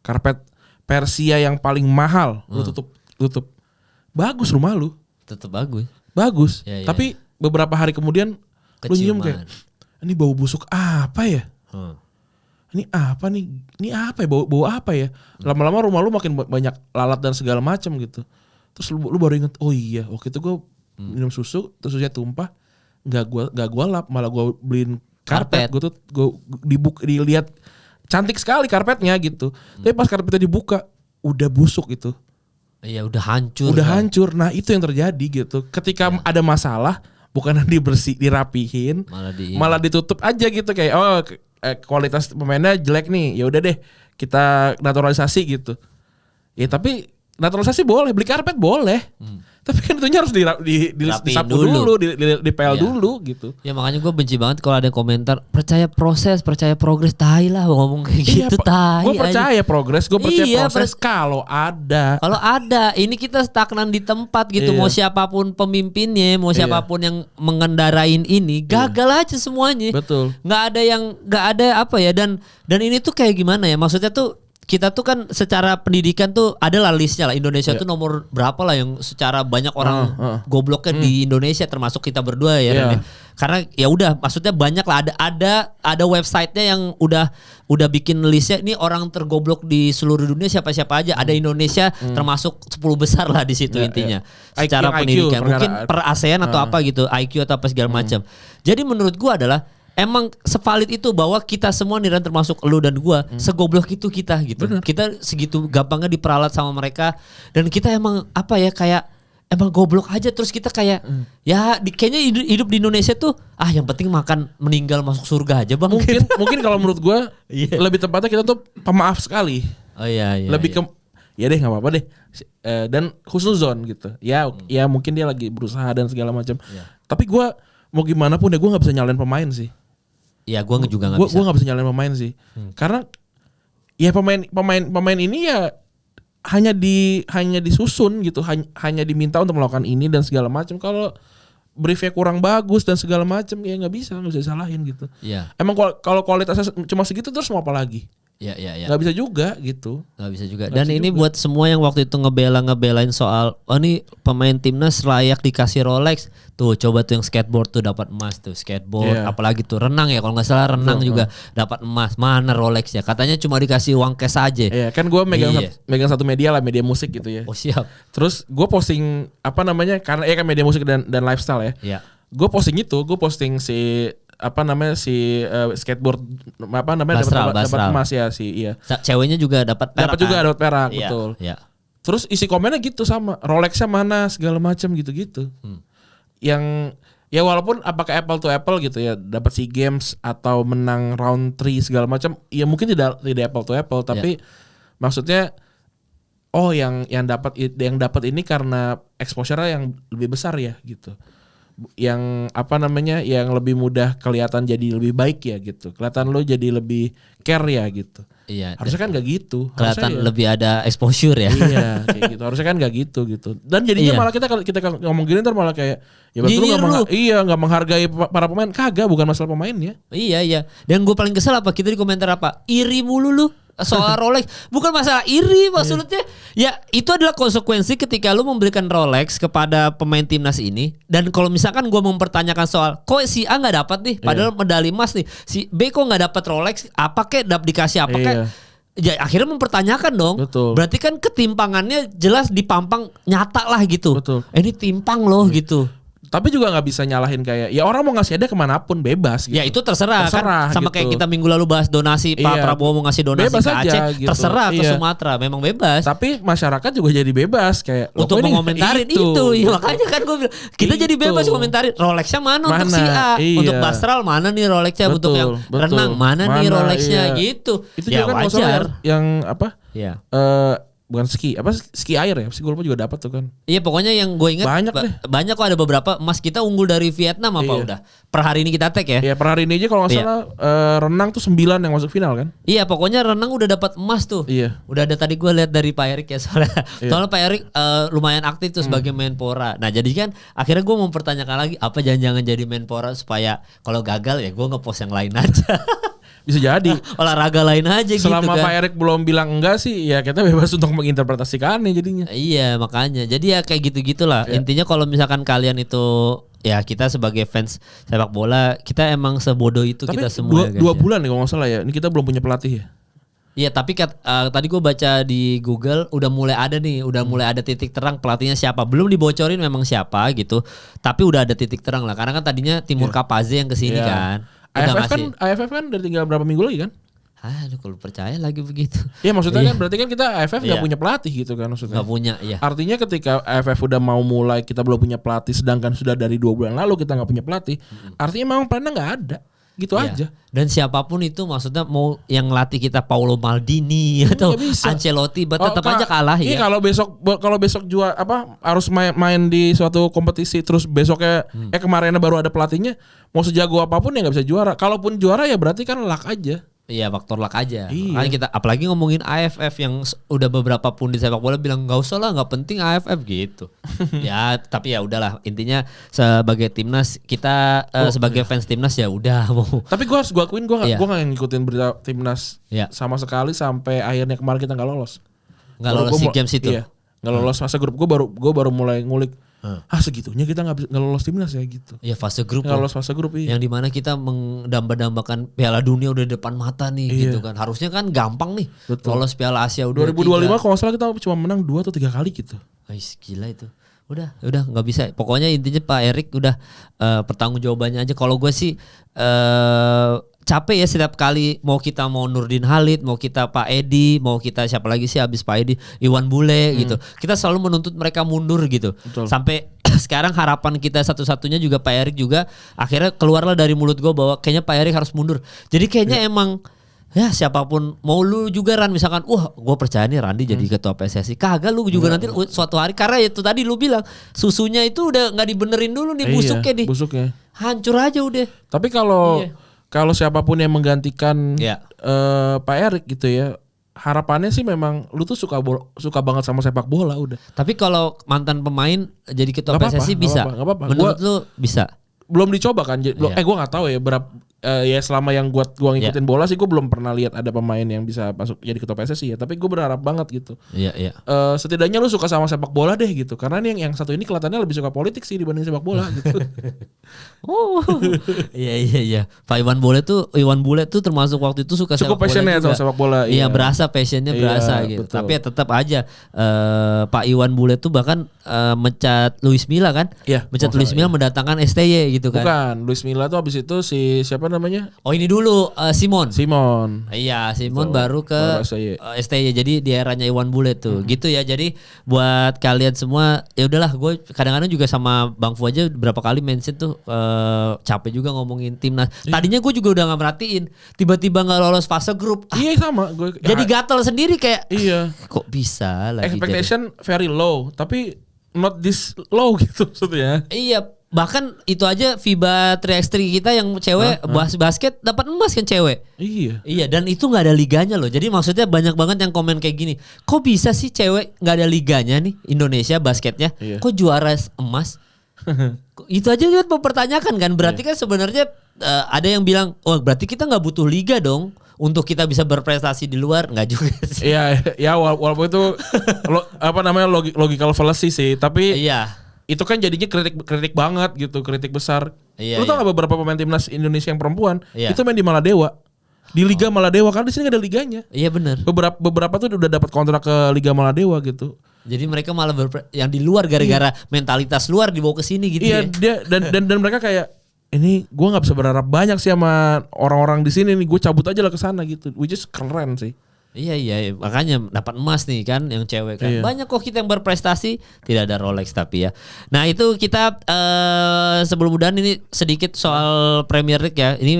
Karpet Persia yang paling mahal, lu tutup. Bagus rumah lu. Tetap bagus. Bagus. Tapi beberapa hari kemudian lu nyium kayak, ini bau busuk apa ya? Ini apa nih? Ini apa ya? Bau apa ya? Lama-lama rumah lu makin banyak lalat dan segala macam gitu. Terus lu baru inget, oh iya, waktu itu gue minum susu, terus susunya tumpah, nggak gua lap, malah gue beliin karpet. Gue dilihat cantik sekali karpetnya gitu. Tapi pas karpetnya dibuka, udah busuk gitu. Iya, udah hancur. Udah hancur. Nah, itu yang terjadi gitu. Ketika ada masalah, bukan dirapihin, malah ditutup aja gitu kayak kualitas pemainnya jelek nih. Ya udah deh, kita naturalisasi gitu. Ya tapi naturalisasi boleh, beli karpet boleh. Tapi kan itunya harus disapu dulu, dipel dulu gitu. Ya makanya gue benci banget kalau ada komentar percaya proses, percaya progres, tai lah ngomong kayak gitu, tai. Gue percaya progres, gue percaya proses kalau ada. Kalau ada, ini kita stagnan di tempat gitu. Mau siapapun pemimpinnya, mau siapapun yang mengendarain ini, gagal aja semuanya. Betul. Nggak ada apa ya, dan ini tuh kayak gimana ya? Maksudnya tuh kita tuh kan secara pendidikan tuh adalah listnya lah, Indonesia tuh nomor berapa lah yang secara banyak orang gobloknya di Indonesia, termasuk kita berdua ya. Ren, ya. Karena ya udah, maksudnya banyak lah, ada websitenya yang udah bikin listnya ini orang tergoblok di seluruh dunia siapa aja, ada Indonesia termasuk 10 besar lah di situ intinya. Secara pendidikan mungkin per ASEAN atau apa gitu, IQ atau apa segala macam. Jadi menurut gua adalah emang sevalid itu bahwa kita semua nih, termasuk lu dan gua, segoblok itu kita gitu. Bener. Kita segitu gampangnya diperalat sama mereka, dan kita emang apa ya, kayak emang goblok aja. Terus kita kayak kayaknya hidup di Indonesia tuh yang penting makan, meninggal, masuk surga aja bang. Mungkin kalau menurut gua lebih tepatnya kita tuh pemaaf sekali. Oh iya. Lebih ke ya deh nggak apa-apa deh. Dan husnuzon gitu. Ya mungkin dia lagi berusaha dan segala macam. Tapi gua mau gimana pun ya gua nggak bisa nyalain pemain sih. Ya gue juga nggak bisa. Gue nggak bisa nyalain pemain sih, karena ya pemain ini ya hanya disusun gitu, hanya diminta untuk melakukan ini dan segala macam. Kalau briefnya kurang bagus dan segala macam ya nggak bisa disalahin gitu. Iya. Emang kalau kualitasnya cuma segitu terus mau apa lagi? Iya. Nggak bisa juga gitu. Nggak bisa juga. Dan ini buat semua yang waktu itu ngebelain soal, ini pemain timnas layak dikasih Rolex. Tuh coba tuh yang skateboard tuh dapat emas tuh, skateboard, apalagi tuh renang ya, kalau nggak salah renang juga dapat emas. Mana Rolex ya? Katanya cuma dikasih uang cash aja. Iya, kan gue megang satu media lah, media musik gitu ya. Oh siap. Terus gue posting karena kan media musik dan lifestyle ya. Iya. Gue posting si skateboard dapat emas ya iya. Ceweknya juga dapat perak. Dapat perak, iya, betul. Iya. Terus isi komennya gitu sama, Rolexnya mana segala macam gitu-gitu. Yang ya walaupun apakah apple to apple gitu ya, dapat SEA Games atau menang round 3 segala macam, ya mungkin tidak apple to apple, tapi maksudnya yang dapat ini karena exposure-nya yang lebih besar ya gitu. Yang yang lebih mudah kelihatan jadi lebih baik ya gitu. Kelihatan lo jadi lebih care ya gitu. Iya. Harusnya kan gak gitu. Kelihatan lebih ada exposure ya. Iya, kayak gitu. Harusnya kan gak gitu. Dan jadinya malah kita ngomong gini ntar malah kayak ya betul nggak menghargai para pemain. Kagak, bukan masalah pemainnya. Iya. Dan gue paling kesel apa? Kita di komentar apa? Iri mulu lu soal Rolex. Bukan masalah iri, maksudnya ya itu adalah konsekuensi ketika lu memberikan Rolex kepada pemain timnas ini. Dan kalau misalkan gue mempertanyakan soal kok si A nggak dapat nih, padahal medali emas nih, si B kok nggak dapat Rolex, apa kek dikasih apa kek? Ya akhirnya mempertanyakan dong. Betul. Berarti kan ketimpangannya jelas dipampang nyata lah gitu. Betul. Ini timpang loh gitu. Tapi juga nggak bisa nyalahin kayak ya orang mau ngasih hadiah kemanapun bebas gitu. Ya itu terserah kan, sama gitu. Kayak kita minggu lalu bahas donasi, Pak Prabowo mau ngasih donasi bebas ke Aceh aja, gitu. Terserah ke Sumatera, memang bebas. Tapi masyarakat juga jadi bebas kayak untuk mengomentarin itu. Ya, makanya kan gue bilang kita jadi bebas komentarin Rolexnya mana untuk si A, untuk Bastral mana nih Rolexnya, untuk yang renang mana nih Rolexnya gitu. Itu ya juga kan wajar. Yang apa? Iya. Bukan ski air ya, gue lupa juga dapat tuh kan. Iya pokoknya yang gue ingat banyak kok, ada beberapa emas kita unggul dari Vietnam apa udah. Per hari ini kita tag ya. Iya per hari ini aja kalau nggak salah renang tuh 9 yang masuk final kan. Iya pokoknya renang udah dapat emas tuh. Iya. Udah ada tadi gue lihat dari Pak Erik ya soalnya. Soalnya Pak Erik lumayan aktif tuh sebagai Menpora. Nah jadi kan akhirnya gue mempertanyakan lagi, apa jangan-jangan jadi Menpora supaya kalau gagal ya gue ngepost yang lain aja. Bisa jadi olahraga lain aja gitu kan. Selama Pak Erik belum bilang enggak sih, ya kita bebas untuk menginterpretasikannya jadinya. Iya makanya. Jadi ya kayak gitu-gitulah. Intinya kalau misalkan kalian itu ya kita sebagai fans sepak bola, kita emang sebodoh itu. Tapi kita semua. Dua bulan nih kalau nggak salah ya. Ini kita belum punya pelatih ya. Iya tapi tadi gue baca di Google udah mulai ada titik terang pelatihnya siapa. Belum dibocorin memang siapa gitu. Tapi udah ada titik terang lah. Karena kan tadinya Timur Kapaze yang kesini kan. AFF kan dari tinggal berapa minggu lagi kan? Aduh kalau percaya lagi begitu. Iya maksudnya kan berarti kan kita AFF gak punya pelatih gitu kan maksudnya. Gak punya, iya. Artinya ketika AFF udah mau mulai kita belum punya pelatih, sedangkan sudah dari 2 bulan lalu kita gak punya pelatih. Artinya memang plannya gak ada. Gitu aja. Dan siapapun itu maksudnya mau yang latih kita Paolo Maldini atau Ancelotti tetap aja kalah ya. Kalau besok juara harus main di suatu kompetisi terus besoknya kemarinnya baru ada pelatihnya, mau sejago apapun ya nggak bisa juara. Kalaupun juara ya berarti kan luck aja. Iya, faktor luck aja. Iya. Makanya kita apalagi ngomongin AFF yang udah beberapa pundit sepak bola bilang nggak usah lah, nggak penting AFF gitu. Ya tapi ya udahlah, intinya sebagai timnas kita sebagai fans timnas ya udah mau. Tapi gue harus akuin gue nggak ngikutin berita timnas sama sekali sampai akhirnya kemarin kita nggak lolos. Nggak lolos SEA Games itu. Iya, nggak lolos fase grup. Gue baru mulai ngulik. Segitunya kita nggak lolos timnas ya gitu. Iya, fase grup. Nggak lolos fase grup. Iya. Yang dimana kita mendamba-dambakan Piala Dunia udah depan mata nih gitu kan. Harusnya kan gampang nih. Betul. Lolos Piala Asia udah 2025 kalau nggak salah kita cuma menang 2 atau 3 kali gitu. Gila itu. Udah nggak bisa. Pokoknya intinya Pak Erik udah pertanggungjawabannya aja. Kalau gue sih capek ya setiap kali mau Nurdin Halid, mau kita Pak Edi, mau kita siapa lagi sih habis Pak Edi, Iwan Bule gitu. Kita selalu menuntut mereka mundur gitu. Betul. Sampai sekarang harapan kita satu-satunya juga Pak Erik juga akhirnya keluarlah dari mulut gue bahwa kayaknya Pak Erik harus mundur. Jadi kayaknya emang ya siapapun mau lu juga Ran misalkan gue percaya nih Randi jadi ketua PSSI, kagak lu juga nanti suatu hari karena itu tadi lu bilang susunya itu udah nggak dibenerin dulu nih busuknya hancur aja udah. Tapi kalau siapapun yang menggantikan Pak Erik gitu ya, harapannya sih memang lu tuh suka banget sama sepak bola udah. Tapi kalau mantan pemain jadi ketua PSSI bisa? Gak apa-apa. Menurut lu bisa? Belum dicoba kan? Gue nggak tahu ya berapa. Ya selama yang gua ngikutin bola sih gue belum pernah lihat ada pemain yang bisa masuk jadi ketua PSSI ya. Tapi gue berharap banget gitu. Iya. Setidaknya lu suka sama sepak bola deh gitu. Karena nih yang satu ini kelihatannya lebih suka politik sih dibanding sepak bola gitu. Iya. Pak Iwan Bule tuh termasuk waktu itu suka cukup sepak bola. Cukup passionnya sama sepak bola. Iya, berasa passionnya berasa gitu. Betul. Tapi ya tetap aja Pak Iwan Bule tuh bahkan mencat Luis Milla kan? Iya. Mencat Luis Milla mendatangkan STY gitu kan? Bukan, Luis Milla tuh abis itu si siapa namanya? Oh ini dulu Simon. Iya, Simon betul. Baru ke STY. Jadi di eranya Iwan Bule tuh. Gitu ya. Jadi buat kalian semua ya udahlah, gue kadang-kadang juga sama Bang Fu aja berapa kali mention tuh capek juga ngomongin timnas. Tadinya gue juga udah gak merhatiin, tiba-tiba gak lolos fase grup. Iya sama. Jadi gatel sendiri kayak. Iya. Kok bisa lagi? Expectation very low, tapi not this low gitu maksudnya. Iya. Bahkan itu aja FIBA 3x3 kita yang cewek basket dapat emas kan cewek. Iya, dan itu nggak ada liganya loh. Jadi maksudnya banyak banget yang komen kayak gini. Kok bisa sih cewek nggak ada liganya nih Indonesia basketnya? Iya. Kok juara emas? Itu aja kan mempertanyakan kan. Berarti kan sebenarnya ada yang bilang, berarti kita nggak butuh liga dong untuk kita bisa berprestasi di luar. Nggak juga sih. Iya, walaupun itu logical fallacy sih. Tapi iya. Itu kan jadinya kritik banget gitu, kritik besar. Lu tau gak beberapa pemain timnas Indonesia yang perempuan itu main di Maladewa, di Liga Maladewa, kan di sini gak ada liganya. Iya benar. Beberapa tuh udah dapat kontrak ke Liga Maladewa gitu. Jadi mereka malah yang di luar gara-gara mentalitas luar dibawa ke sini gitu. Iya, dan mereka kayak ini gue nggak bisa berharap banyak sih sama orang-orang di sini nih, gue cabut aja lah ke sana gitu, which is keren sih. Iya, makanya dapat emas nih kan yang cewek kan. Iya. Banyak kok kita yang berprestasi, tidak ada Rolex tapi ya. Nah itu kita sebelum udahan ini sedikit soal Premier League ya. Ini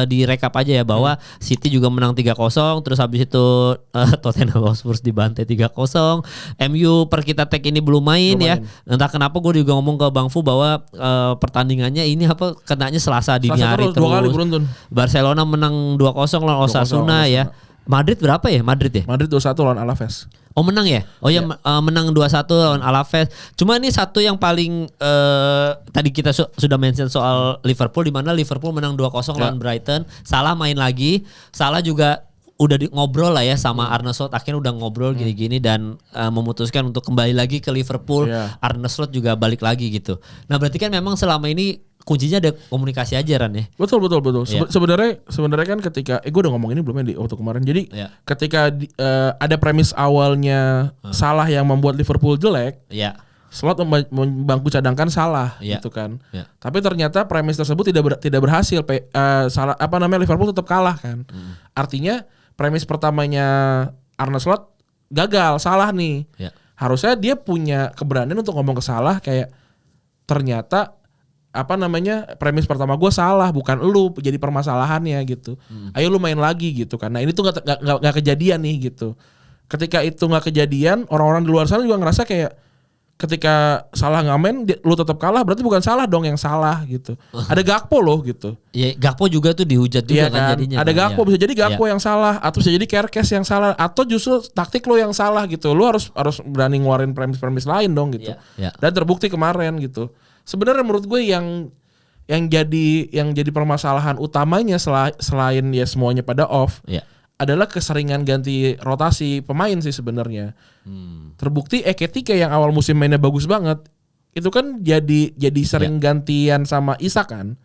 direkap aja ya bahwa City juga menang 3-0, terus habis itu Tottenham Hotspur dibantai 3-0. MU per kita tag ini belum main ya. Entah kenapa gue juga ngomong ke Bang Fu bahwa pertandingannya ini kenanya Selasa dini hari terus. 2 kali beruntun. Barcelona menang 2-0 lawan Osasuna ya. Madrid berapa ya? Madrid 2-1 lawan Alaves. Oh menang ya? Oh ya, menang 2-1 lawan Alaves. Cuma ini satu yang paling tadi kita sudah mention soal Liverpool, di mana Liverpool menang 2-0 lawan Brighton. Salah main lagi. Salah juga udah ngobrol lah ya sama Arne Slot, akhirnya udah ngobrol gini-gini dan memutuskan untuk kembali lagi ke Liverpool. Arne Slot juga balik lagi gitu. Nah berarti kan memang selama ini kuncinya ada komunikasi aja Ran ya. Betul. Sebenarnya kan ketika gue udah ngomong ini belum ya di waktu kemarin. Jadi ketika ada premis awalnya Salah yang membuat Liverpool jelek. Slot membangku cadangkan Salah gitu kan. Tapi ternyata premis tersebut tidak berhasil. Liverpool tetap kalah kan. Artinya premis pertamanya Arne Slot gagal, Salah nih. Harusnya dia punya keberanian untuk ngomong ke Salah kayak ternyata apa namanya premis pertama gue salah, bukan lu jadi permasalahannya gitu. Ayo lu main lagi gitu kan. Nah ini tuh nggak kejadian nih gitu. Ketika itu nggak kejadian, orang-orang di luar sana juga ngerasa kayak ketika salah ngamen lu tetap kalah, berarti bukan salah dong yang salah gitu. Ada Gakpo loh gitu. Iya, Gakpo juga tuh dihujat juga kan jadinya. Ada Gakpo, bisa jadi Gakpo yang salah, atau bisa jadi Kerkes yang salah, atau justru taktik lo yang salah gitu. Lu harus berani ngeluarin premis-premis lain dong gitu. Dan terbukti kemarin gitu. Sebenarnya menurut gue yang jadi permasalahan utamanya selain ya semuanya pada off. Adalah keseringan ganti rotasi pemain sih sebenarnya. Terbukti Ekitike yang awal musim mainnya bagus banget, itu kan jadi sering gantian sama Isak kan.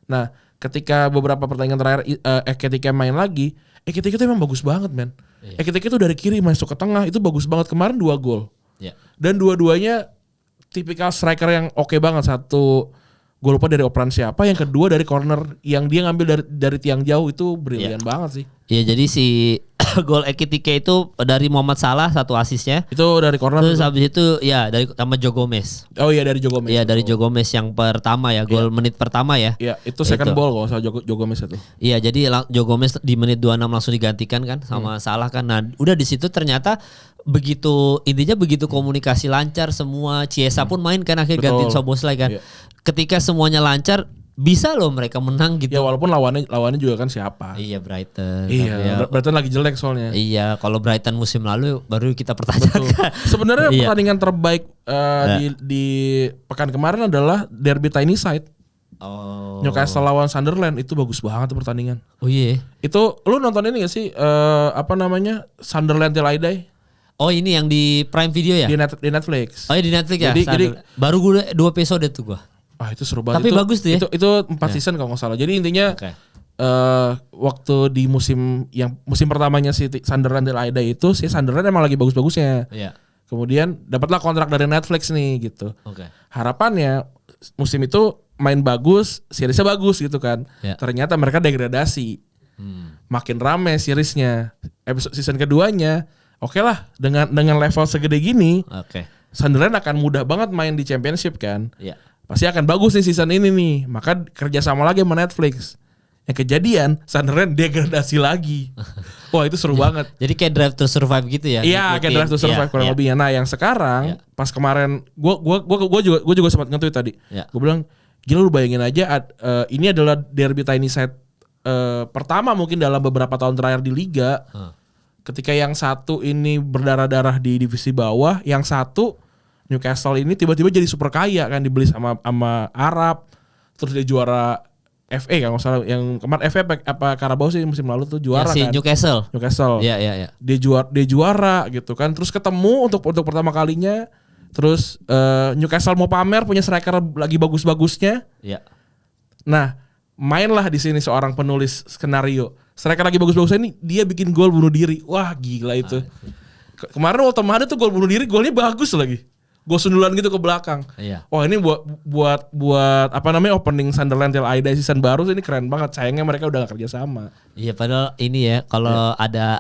Nah, ketika beberapa pertandingan terakhir Ekitike main lagi, Ekitike itu emang bagus banget, men. Ekitike itu dari kiri masuk ke tengah itu bagus banget, kemarin 2 gol. Dan dua-duanya tipikal striker yang oke banget. Satu gue lupa dari operan siapa, yang kedua dari corner yang dia ngambil dari tiang jauh, itu brilian banget sih. Iya, jadi si gol Ekitike itu dari Muhammad Salah, 1 asisnya. Itu dari corner. Terus habis itu ya dari sama Joe Gomez. Oh iya, dari Joe Gomez. Iya, dari Joe Gomez yang pertama ya, gol menit pertama ya. Iya, itu second ball kalau salah Joe Gomez itu. Iya, jadi Joe Gomez di menit 26 langsung digantikan kan sama Salah kan. Nah, udah di situ ternyata begitu komunikasi lancar semua. Chiesa pun main kan akhirnya gantiin Szoboszlai kan. Ketika semuanya lancar, bisa loh mereka menang gitu. Ya walaupun lawannya juga kan siapa? Iya, Brighton. Iya, Brighton lagi jelek soalnya. Iya, kalau Brighton musim lalu baru kita pertanyakan. Sebenarnya pertandingan terbaik di pekan kemarin adalah derby Tyneside. Newcastle lawan Sunderland, itu bagus banget tuh pertandingan. Oh iya. Itu lu nonton ini gak sih Sunderland Till I Die? Oh, ini yang di Prime Video ya? Di Netflix. Oh iya, di Netflix ya. Jadi baru gue 2 episode tuh gua. Itu seru banget. Tapi bagus tuh ya. Itu 4 season kalau nggak salah. Jadi intinya waktu di musim pertamanya si Sunderland Till I Die itu, si Sunderland emang lagi bagus-bagusnya. Kemudian dapatlah kontrak dari Netflix nih gitu. Harapannya musim itu main bagus, seriesnya bagus gitu kan. Ternyata mereka degradasi. Makin rame seriesnya. Episode season keduanya, oke lah dengan level segede gini, Sunderland akan mudah banget main di Championship kan. Pasti akan bagus nih season ini nih. Maka kerjasama lagi sama Netflix. Yang kejadian Sunderland degradasi lagi. Wah, itu seru banget. Jadi kayak Drive to Survive gitu ya? Iya, kayak Drive to Survive kurang lebihnya. Nah, yang sekarang pas kemarin gue juga sempat nge-tweet tadi. Gue bilang, gila lu bayangin aja ini adalah derby Tyneside pertama mungkin dalam beberapa tahun terakhir di liga. Ketika yang satu ini berdarah-darah di divisi bawah, yang satu Newcastle ini tiba-tiba jadi super kaya kan, dibeli sama Arab, terus dia juara FA kan, nggak salah yang kemarin FA apa Carabao sih musim lalu tuh juara kan. Newcastle. Iya. Dia juara gitu kan, terus ketemu untuk pertama kalinya, terus Newcastle mau pamer punya striker lagi bagus-bagusnya. Nah, mainlah di sini seorang penulis skenario. Striker lagi bagus-bagusnya ini dia bikin gol bunuh diri. Wah, gila itu. Kemarin Walter Mahdi tuh gol bunuh diri, golnya bagus lagi. Gue sundulan gitu ke belakang. Wah, ini buat opening Sunderland Till I Die season baru ini keren banget. Sayangnya mereka udah gak kerja sama. Iya, padahal ini ya kalau ada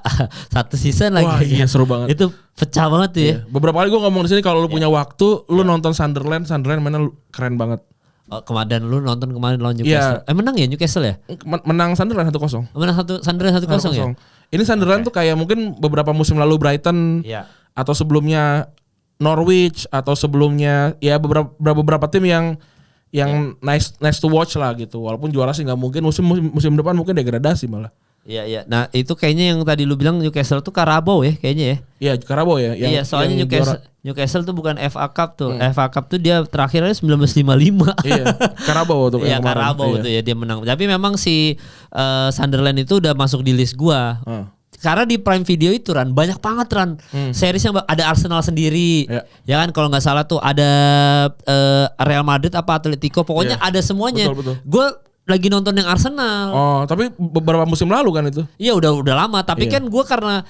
satu season lagi. Wah, iya seru banget. Itu pecah banget tuh ya. Beberapa kali gue ngomong di sini kalau lu punya waktu, lu nonton Sunderland mainnya keren banget. Kemarin lu nonton kemarin lawan Newcastle. Menang ya Newcastle ya? Menang Sunderland 1-0. Menang Sunderland 1-0 ya? Ini Sunderland tuh kayak mungkin beberapa musim lalu Brighton atau sebelumnya Norwich atau sebelumnya ya beberapa tim yang nice to watch lah gitu. Walaupun juara sih nggak mungkin, musim depan mungkin degradasi malah. Iya. Nah, itu kayaknya yang tadi lu bilang Newcastle tuh Carabao ya kayaknya ya. Iya, Carabao ya. Iya, soalnya Newcastle tuh bukan FA Cup tuh. FA Cup tuh dia terakhirnya 1955. Iya, Carabao tuh. Iya, Carabao tuh ya dia menang. Tapi memang si Sunderland itu udah masuk di list gua. Karena di Prime Video itu banyak banget series yang ada Arsenal sendiri. Ya kan, kalau nggak salah tuh ada Real Madrid apa Atletico, pokoknya ada semuanya. Betul. Gue lagi nonton yang Arsenal. Oh, tapi beberapa musim lalu kan itu? Iya, udah lama. Tapi kan gue karena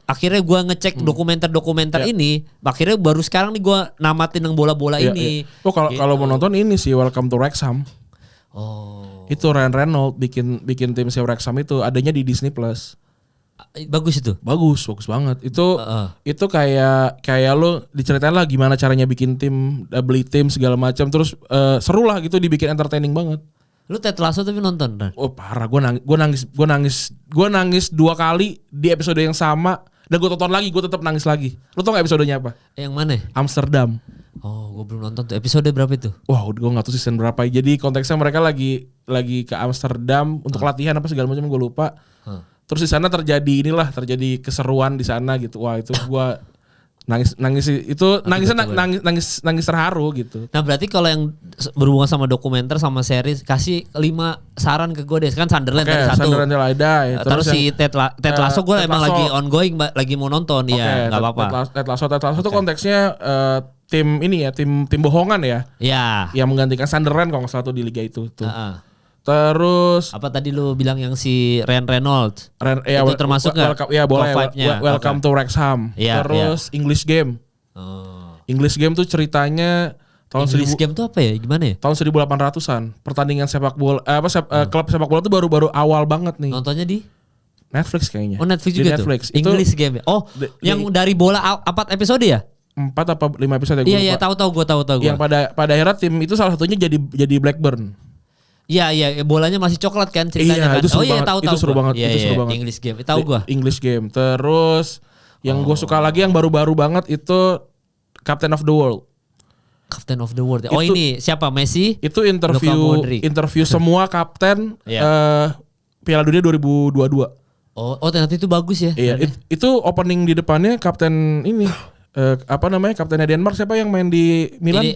akhirnya gue ngecek dokumenter ini, akhirnya baru sekarang nih gue namatin yang bola-bola ini. Oh, kalau mau nonton ini sih Welcome to Wrexham. Oh. Itu Ryan Reynolds bikin tim si Wrexham itu adanya di Disney Plus. Bagus itu. Bagus banget. Itu kayak lo diceritain lah gimana caranya bikin tim, beli tim segala macam, terus seru lah gitu, dibikin entertaining banget. Lu Ted Lasso tapi nonton kan? Oh parah, gue nangis 2 kali di episode yang sama, dan gue tonton lagi, gue tetap nangis lagi. Lu tau gak episodenya apa? Yang mana? Amsterdam. Oh, gue belum nonton tuh. Episode berapa itu? Wah, gue nggak tahu season berapa. Jadi konteksnya mereka lagi ke Amsterdam untuk latihan apa segala macam, gue lupa. Terus di sana terjadi keseruan di sana gitu. Wah, itu gue nangis itu nangis terharu gitu. Nah, berarti kalau yang berhubungan sama dokumenter sama series, kasih 5 saran ke gue deh. Kan Sunderland tadi 1. Sunderland Till Terus si Ted Lasso gue emang lagi ongoing, lagi mau nonton. Iya, enggak apa-apa. Ted Lasso itu konteksnya tim ini ya, tim bohongan ya. Iya. Yang menggantikan Sunderland kalau nggak salah tuh di liga itu tuh. Terus apa tadi lu bilang yang si Ryan Reynolds? Itu termasuk nggak? Ya boleh. Welcome to Wrexham. Terus English Game. English Game tuh ceritanya English Game tuh apa ya? Gimana ya? Tahun 1800-an. Pertandingan sepak bola klub sepak bola tuh baru awal banget nih. Nontonnya di Netflix kayaknya. Oh, Netflix juga tuh. English Game. Oh, yang dari bola 4 episode ya? 4 apa 5 episode ya? Iya, tahu gue. Yang pada akhirnya tim itu salah satunya jadi Blackburn. Iya, bolanya masih coklat kan ceritanya kan. Itu seru banget. Itu seru banget. English Game. Tahu gua. English Game. Terus yang gue suka lagi yang baru-baru banget itu Captain of the World. Captain of the World. Oh, ini siapa? Messi? Itu interview semua kapten Piala Dunia 2022. Oh, ternyata itu bagus ya. Iya, itu opening di depannya kapten ini kaptennya Denmark siapa yang main di Milan? Ini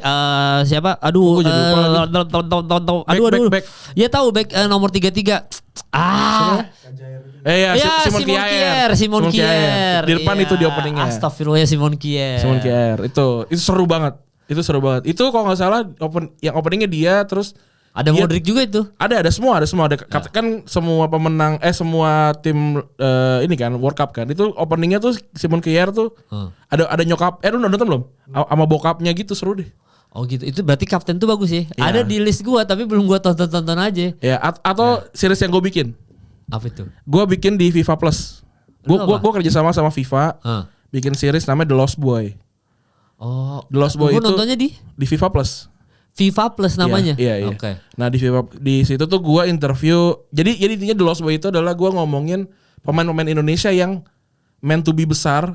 siapa? Aduh. Aduh. Ya tahu back nomor 33. Simon Kjær. Di depan itu di openingnya. Astagfirullah, Simon Kjær. Itu seru banget. Itu kalau nggak salah yang openingnya dia, terus ada Modric juga itu. Ada semua. Kan semua pemenang semua tim ini kan World Cup kan. Itu openingnya tuh Simon Kjær tuh ada nyokap. Lu nonton belum? Sama bokapnya gitu, seru deh. Oh gitu. Itu berarti kapten tuh bagus ya. Ada di list gua tapi belum gua tonton aja. Ya, atau series yang gue bikin. Apa itu? Gua bikin di FIFA Plus. Gua kerja sama FIFA. Bikin series namanya The Lost Boy. Oh, The Lost Boy itu nontonnya di FIFA Plus. FIFA Plus namanya. Iya. Oke. Nah, di situ tuh gua interview. Jadi intinya The Lost Boy itu adalah gua ngomongin pemain-pemain Indonesia yang meant to be besar,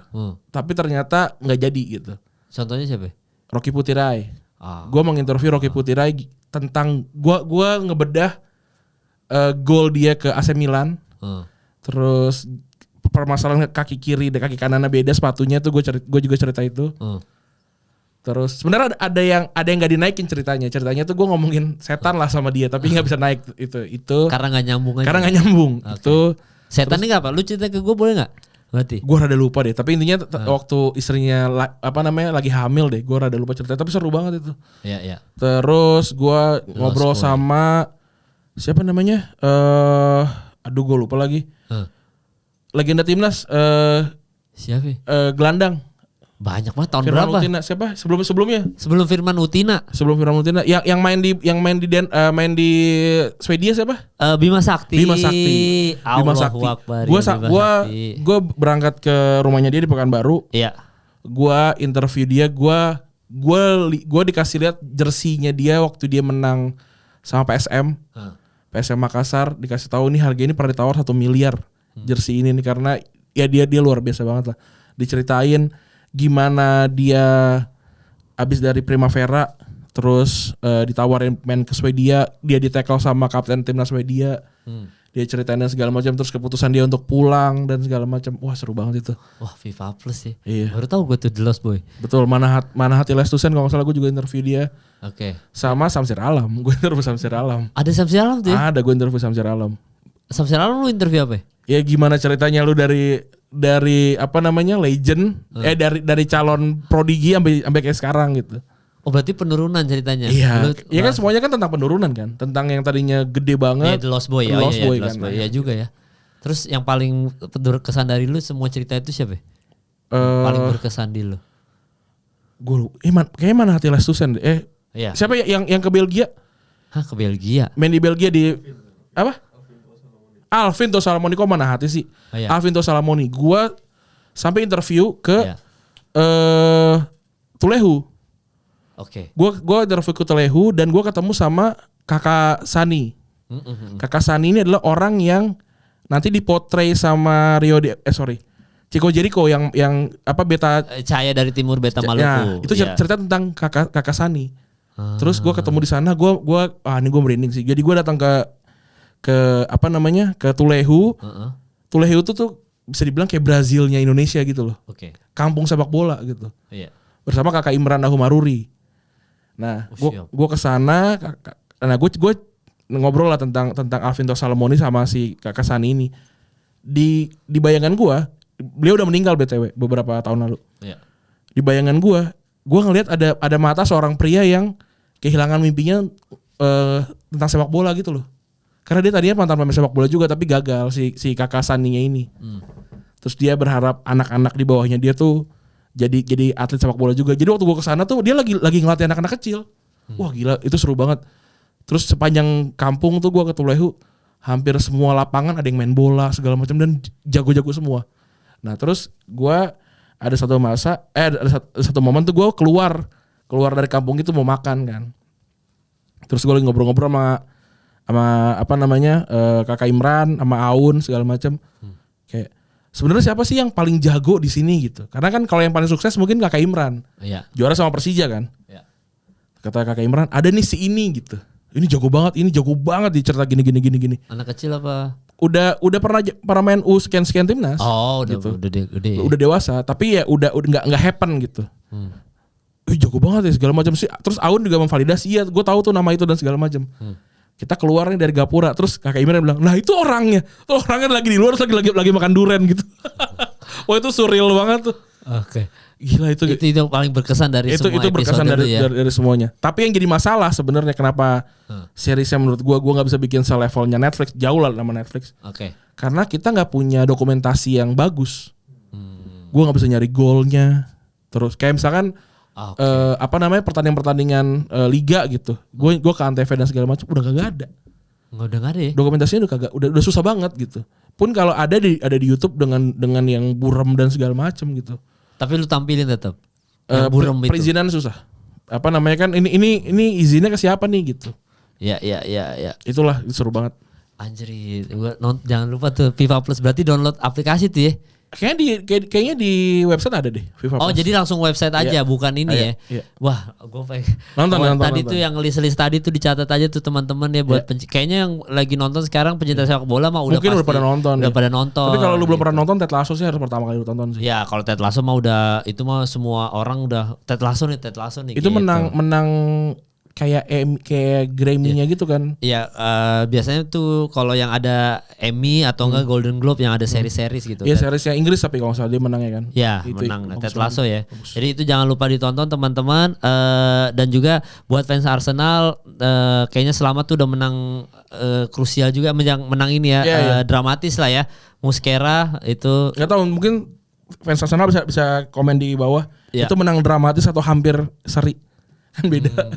tapi ternyata nggak jadi gitu. Contohnya siapa? Rocky Putirai. Gua menginterview Rocky Putirai tentang gua ngebedah gol dia ke AC Milan. Terus permasalahan kaki kiri dan kaki kanannya beda sepatunya tuh gue juga cerita itu. Terus sebenarnya ada yang nggak dinaikin ceritanya tuh gue ngomongin setan lah sama dia tapi nggak bisa naik itu karena nggak nyambung aja. Karena nggak nyambung. Okay. Itu setan ini apa? Lu cerita ke gue boleh nggak? Berarti gue rada lupa deh, tapi intinya waktu istrinya lagi hamil deh, gue rada lupa cerita tapi seru banget itu. Iya. Terus gue ngobrol sama siapa namanya? Aduh gue lupa lagi. Legenda timnas siapa? Gelandang. Banyak banget. Tahun Firman berapa? Utina. Siapa? Sebelumnya? Sebelum Firman Utina. Yang main di Swedia siapa? Bima Sakti. Gue berangkat ke rumahnya dia di Pekanbaru. Iya. Gue interview dia. Gue dikasih lihat jersinya dia waktu dia menang sama PSM. PSM Makassar dikasih tahu nih harga ini pernah ditawar 1 miliar jersey ini nih, karena ya dia luar biasa banget lah. Diceritain gimana dia abis dari Primavera terus ditawarin main ke Swedia, dia di-tackle sama kapten timnas Swedia. Dia ceritain segala macam, terus keputusan dia untuk pulang dan segala macam. Wah, seru banget itu. Wah, FIFA Plus sih. Iya. Baru tahu gue tuh The Lost Boy. Betul, mana hati Lestusen kalau nggak salah gue juga interview dia. Oke. Sama Samsir Alam, gue interview Samsir Alam. Ada Samsir Alam tuh ya? Ada, gue interview Samsir Alam. Samsir Alam lu interview apa? Ya gimana ceritanya lu dari apa namanya legend, dari calon prodigi sampai kayak sekarang gitu. Oh, berarti penurunan ceritanya. Iya. Iya kan semuanya kan tentang penurunan kan, tentang yang tadinya gede banget. The Lost Boy. The Lost Boy kan. Iya juga ya. Terus yang paling berkesan dari lu semua cerita itu siapa? Paling berkesan di lu? Gue kayaknya mana hati Lestusen deh. Iya. Siapa yang ke Belgia? Hah, ke Belgia? Main di Belgia di apa? Alvin Tosalamoni, kok mana hati sih? Oh, iya. Alvin Tosalamoni. Gua sampai interview ke Tulehu. Oke. Gua interview ke Tulehu dan gua ketemu sama Kakak Sani. Kakak Sani ini adalah orang yang nanti dipotret sama Chico Jericho yang apa beta Cahaya dari Timur Beta Maluku. Ya, itu cerita tentang kakak Sani. Terus gue ketemu di sana, gue ini gue merinding sih. Jadi gue datang ke apa namanya, ke Tulehu. Tulehu itu tuh bisa dibilang kayak Brazilnya Indonesia gitu loh. Oke. Kampung sepak bola gitu. Iya. Bersama kakak Imran Nahumaruri. Nah, gue kesana, nah gue ngobrol lah tentang Alvin Tosalamoni sama si kakak Sani ini. Di bayangan gue, beliau udah meninggal BTW beberapa tahun lalu. Iya. Di bayangan gue ngelihat ada mata seorang pria yang kehilangan mimpinya tentang sepak bola gitu loh. Karena dia tadinya mantan pemain sepak bola juga tapi gagal si kakak Saninya ini. Terus dia berharap anak-anak di bawahnya dia tuh jadi atlet sepak bola juga. Jadi waktu gue kesana tuh dia lagi ngelatih anak-anak kecil. Wah gila, itu seru banget. Terus sepanjang kampung tuh gue ke Tulehu, hampir semua lapangan ada yang main bola segala macam dan jago-jago semua. Nah terus gue ada satu momen tuh gue keluar dari kampung itu mau makan kan. Terus gue lagi ngobrol-ngobrol sama apa namanya kakak Imran, sama Aun segala macam. Kayak sebenarnya siapa sih yang paling jago di sini gitu? Karena kan kalau yang paling sukses mungkin kakak Imran. Iya. Juara sama Persija kan. Iya. Kata kakak Imran, ada nih si ini gitu. Ini jago banget dicerita gini. Anak kecil apa? Udah pernah main sekian timnas. Oh, gitu. udah dewasa, tapi ya udah nggak happen gitu. Jago banget ya segala macam sih. Terus Aun juga memvalidasi, iya gue tahu tuh nama itu dan segala macam. Kita keluar nih dari Gapura, terus kakak Imran bilang, nah itu orangnya lagi di luar, lagi makan durian gitu. Wah itu surreal banget tuh. Oke. Gila itu paling berkesan dari itu semua berkesan episode dari semuanya. Tapi yang jadi masalah sebenarnya kenapa seriesnya menurut gua nggak bisa bikin selevelnya Netflix, jauh lah sama Netflix. Oke. Karena kita nggak punya dokumentasi yang bagus. Gua nggak bisa nyari golnya. Terus kayak misalkan apa namanya pertandingan liga gitu. Gua ke Antv dan segala macam udah kagak ada. Udah nggak ada ya? Dokumentasinya udah susah banget gitu. Pun kalau ada di YouTube dengan yang buram dan segala macam gitu. Tapi lu tampilin tetap. Buram itu. Perizinan susah. Apa namanya kan ini izinnya ke siapa nih gitu. Ya. Itulah seru banget. Anjir, jangan lupa tuh FIFA Plus, berarti download aplikasi tuh ya. Kayaknya di website ada deh FIFA Plus. Oh, jadi langsung website aja, bukan ini ya. Iya. Wah, gue pengen nonton. Tadi tuh yang list tadi tuh dicatat aja tuh teman-teman ya buat kayaknya yang lagi nonton sekarang pencinta sepak bola mah udah mungkin pasti udah pada nonton. Udah pada nonton. Tapi kalau lu belum pernah nonton Ted Lasso sih harus pertama kali lu tonton sih. Ya, kalau Ted Lasso mah udah itu mah semua orang udah Ted Lasso nih. Itu menang kayak Grammy-nya gitu kan. Iya, biasanya tuh kalau yang ada Emmy atau enggak Golden Globe yang ada seri-series gitu. Iya, kan. seriesnya Inggris tapi kalau nggak salah dia menangnya kan. Ya, menang Ted Lasso ya. Jadi itu jangan lupa ditonton teman-teman. Dan juga buat fans Arsenal, kayaknya selamat tuh udah menang krusial juga, menang ini ya, dramatis lah ya. Muslera itu. Nggak tahu, mungkin fans Arsenal bisa komen di bawah. Ya. Itu menang dramatis atau hampir seri. Kan beda.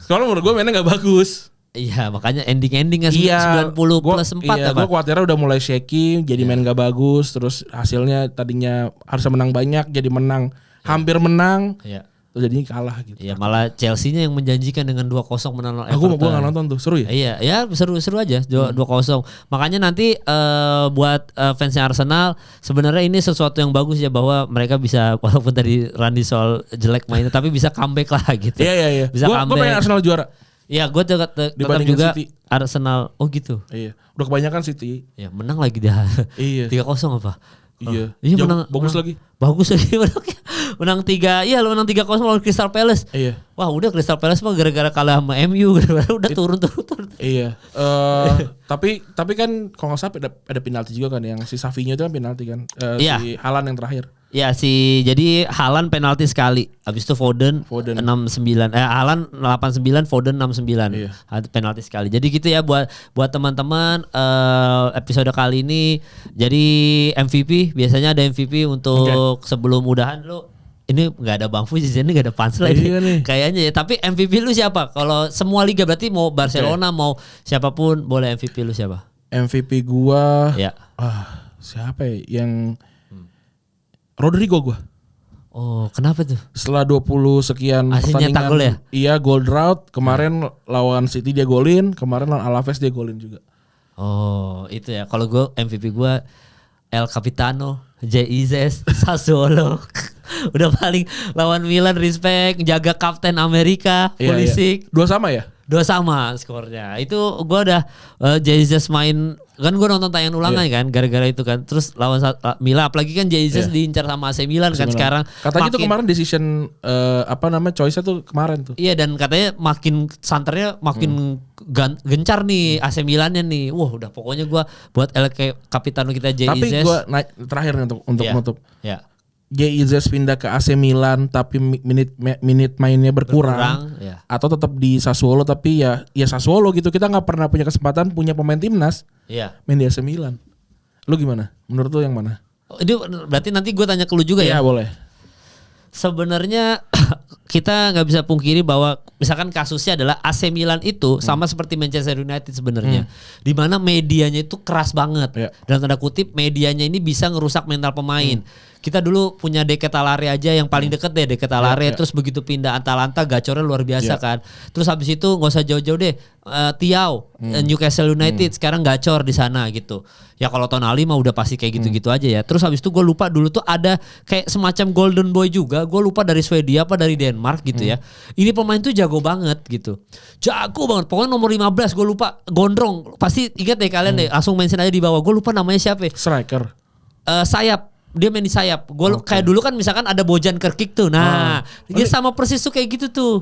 Soalnya menurut gue mainnya gak bagus. Iya, makanya ending-endingnya 90 plus 4 apa? Gue khawatirnya udah mulai shaky, jadi main gak bagus. Terus hasilnya tadinya harusnya menang banyak, jadi menang hampir menang. Iya. Terus jadinya kalah gitu. Iya, malah Chelsea-nya yang menjanjikan dengan 2-0 menang Gue Everton. gak nonton tuh, seru ya? Iya, ya seru aja 2-0. Makanya nanti buat fansnya Arsenal sebenarnya ini sesuatu yang bagus ya, bahwa mereka bisa, walaupun tadi Randy soal jelek mainnya tapi bisa comeback lah gitu. Iya. Bisa comeback. Gue pengen Arsenal juara. Iya, gue tetap juga City. Arsenal. Oh gitu. Iya, udah kebanyakan City. Ya, menang lagi dia. Iya. 3-0 apa? Iya. Menang bagus lagi. Bagus lagi menang 3. Iya, lo menang 3-0 lawan Crystal Palace. Iya. Wah, udah Crystal Palace mah gara-gara kalah sama MU, udah turun. Iya. Tapi kan kalau nggak salah ada penalti juga kan, yang si Savinho itu kan penalti kan. Si Haaland yang terakhir. Ya jadi Haaland penalti sekali. Habis itu Foden 69. Haaland 89, Foden 69. Iya. Penalti sekali. Jadi gitu ya buat teman-teman episode kali ini. Jadi MVP, biasanya ada MVP untuk sebelum udahan lu. Ini nggak ada Bang Fuji, ini nggak ada punchline kayaknya ya. Tapi MVP lu siapa? Kalau semua liga berarti mau Barcelona mau siapapun boleh MVP lu siapa? MVP gua Ya. Siapa ya yang Rodrigo gua. Oh, kenapa tuh? Setelah 20 sekian Aslinya pertandingan. gol ya? Iya, goal drought. Kemarin lawan City dia golin, kemarin lawan Alaves dia golin juga. Oh, itu ya. Kalau gue MVP gue El Capitano, Jesus, Sassuolo. Udah paling lawan Milan respect, jaga Kapten Amerika, Pulisic. Iya. 2 sama ya? 2 sama skornya. Itu gue udah Jesus main, kan gue nonton tayangan ulangan kan gara-gara itu kan. Terus lawan Milan, apalagi kan Jesus diincar sama AC Milan kan sekarang. Katanya tuh kemarin decision choice-nya tuh kemarin tuh. Iya, dan katanya makin santernya makin gencar nih AC Milannya nih. Wah, udah pokoknya gue buat El Capitano kita Jesus. Tapi gue terakhir nih untuk menutup. Iya. Jesus pindah ke AC Milan tapi minute mainnya berkurang ya. Atau tetap di Sassuolo tapi ya Sassuolo gitu, kita nggak pernah punya kesempatan punya pemain timnas main di AC Milan. Lu gimana? Menurut lu yang mana? Itu berarti nanti gue tanya ke lu juga ya? Iya boleh. Sebenarnya kita nggak bisa pungkiri bahwa misalkan kasusnya adalah AC Milan itu sama seperti Manchester United sebenarnya, di mana medianya itu keras banget. Dalam tanda kutip medianya ini bisa ngerusak mental pemain. Kita dulu punya De Ketelaere aja yang paling deket deh, De Ketelaere. Terus begitu pindah Atalanta gacornya luar biasa kan. Terus habis itu nggak usah jauh-jauh deh, Thiaw Newcastle United sekarang gacor di sana gitu. Ya kalau Tonali mah udah pasti kayak gitu-gitu aja ya. Terus habis itu gue lupa dulu tuh ada kayak semacam golden boy juga. Gue lupa dari Swedia apa dari Denmark gitu ya. Ini pemain tuh jago banget gitu. Jago banget. Pokoknya nomor 15 gue lupa. Gondrong. Pasti ingat deh kalian deh. Langsung mention aja di bawah. Gue lupa namanya siapa. Striker. Sayap. Dia main di sayap. Kayak dulu kan misalkan ada Bojan Krkic tuh. Nah, dia sama persis tuh kayak gitu tuh.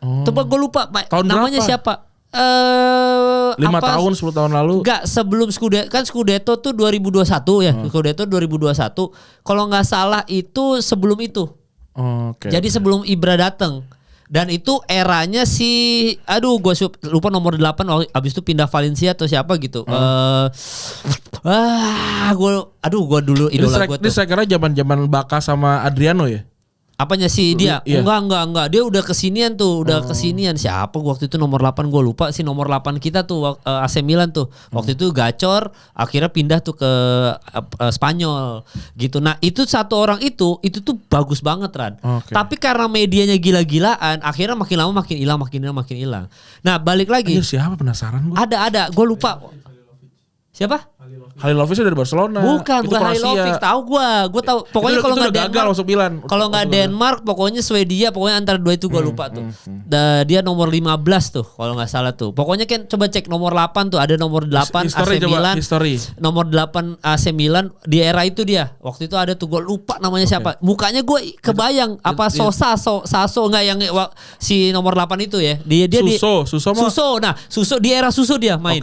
Coba gue lupa namanya berapa? Siapa? 5 tahun 10 tahun lalu. Enggak, sebelum Scudetto tuh 2021 ya. Scudetto 2021. Kalau nggak salah itu sebelum itu. Jadi sebelum Ibra datang. Dan itu eranya gue lupa nomor 8 abis itu pindah Valencia atau siapa gitu. Gue dulu idola gue tuh. Ini saya kira zaman-zaman Baka sama Adriano ya? Apanya sih dia? Iya. Enggak. Dia udah kesinian tuh, kesinian. Siapa waktu itu nomor 8 gue lupa sih, nomor 8 kita tuh AC Milan tuh. Waktu itu gacor, akhirnya pindah tuh ke Spanyol gitu. Nah, itu satu orang itu tuh bagus banget Ran. Tapi karena medianya gila-gilaan, akhirnya makin lama makin hilang. Nah, balik lagi. Siapa penasaran gue? Ada, gue lupa. Siapa? Halilovic dari Barcelona. Bukan Halilovic, tahu gue tahu. Pokoknya kalau nggak gagal masuk Milan. Kalau nggak Denmark, pokoknya Swedia, pokoknya antara dua itu gue lupa tuh. Dia nomor 15 tuh, kalau nggak salah tuh. Pokoknya kan coba cek nomor 8 tuh, ada nomor 8 AC Milan. Nomor 8 AC Milan di era itu dia. Waktu itu ada tuh, gue lupa namanya siapa. Mukanya gue kebayang apa Saso nggak yang si nomor 8 itu ya. Dia Suso. Nah, Suso di era Suso dia main.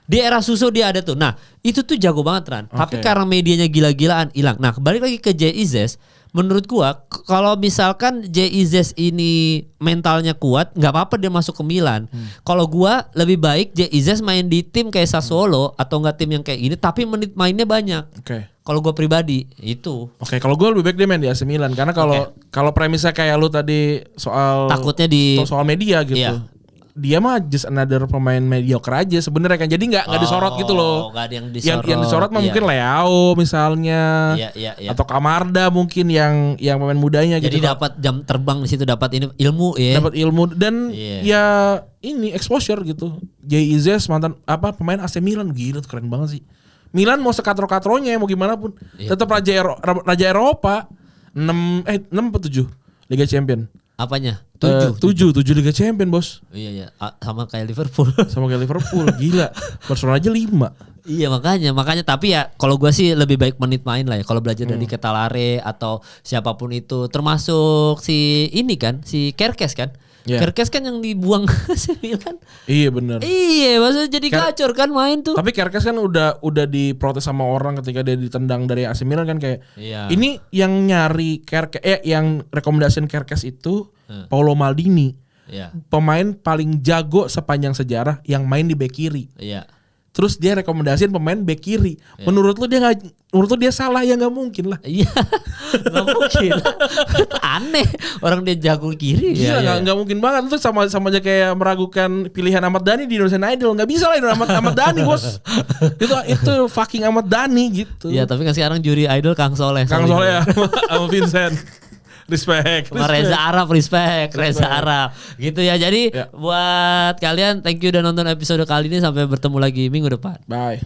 Di era Suso dia ada tuh. Nah, itu tuh jago banget Ran. Tapi karena medianya gila-gilaan hilang. Nah, balik lagi ke Jesus. Menurut gua kalau misalkan Jesus ini mentalnya kuat, nggak apa-apa dia masuk ke Milan. Kalau gua lebih baik Jesus main di tim kayak Sassuolo atau nggak tim yang kayak gini, tapi menit mainnya banyak. Kalau gua pribadi itu. Kalau gua lebih baik dia main di AC Milan karena kalau premisnya kayak lu tadi soal takutnya soal media gitu. Iya. Dia mah just another pemain mediocre aja sebenarnya kan, jadi nggak disorot gitu loh. Nggak ada yang disorot. Yang disorot mah mungkin Leao misalnya, atau Camarda mungkin yang pemain mudanya. Jadi gitu. Dapat jam terbang di situ, dapat ilmu ya. Dapat ilmu dan ya ini exposure gitu. Jesus mantan pemain AC Milan, gila tuh keren banget sih. Milan mau sekatro-katronya mau gimana pun tetap raja Eropa. 6 atau 7 Liga Champion. Apanya? 7 Liga Champion bos. Iya. Sama kayak Liverpool. Gila. Barcelona aja 5. Iya makanya tapi ya kalau gue sih lebih baik menit main lah ya. Kalau belajar dari Ketelaere atau siapapun itu, termasuk si ini kan, si Kerkes kan. Kerkes kan yang dibuang AC Milan. Iya benar. Iya, maksudnya jadi gacor kan main tuh. Tapi Kerkes kan udah diprotes sama orang ketika dia ditendang dari AC Milan kan kayak. Ini yang nyari Kerkes yang rekomendasiin Kerkes itu Paolo Maldini. Pemain paling jago sepanjang sejarah yang main di bek kiri. terus dia rekomendasiin pemain bek kiri. Menurut lu dia salah? Ya nggak mungkin lah. Iya, nggak mungkin. Aneh, orang dia jago kiri. Gila, nggak mungkin banget. Itu sama aja kayak meragukan pilihan Ahmad Dhani di Indonesian Idol. Nggak bisa lah Ahmad Dhani bos. itu fucking Ahmad Dhani gitu. Iya, tapi kan sekarang juri Idol Kang Soleh. Kang Soleh ya, sama Vincent. Respect. Reza Arab, respect. Reza Arab. Gitu ya. Jadi buat kalian thank you udah nonton episode kali ini, sampai bertemu lagi minggu depan. Bye.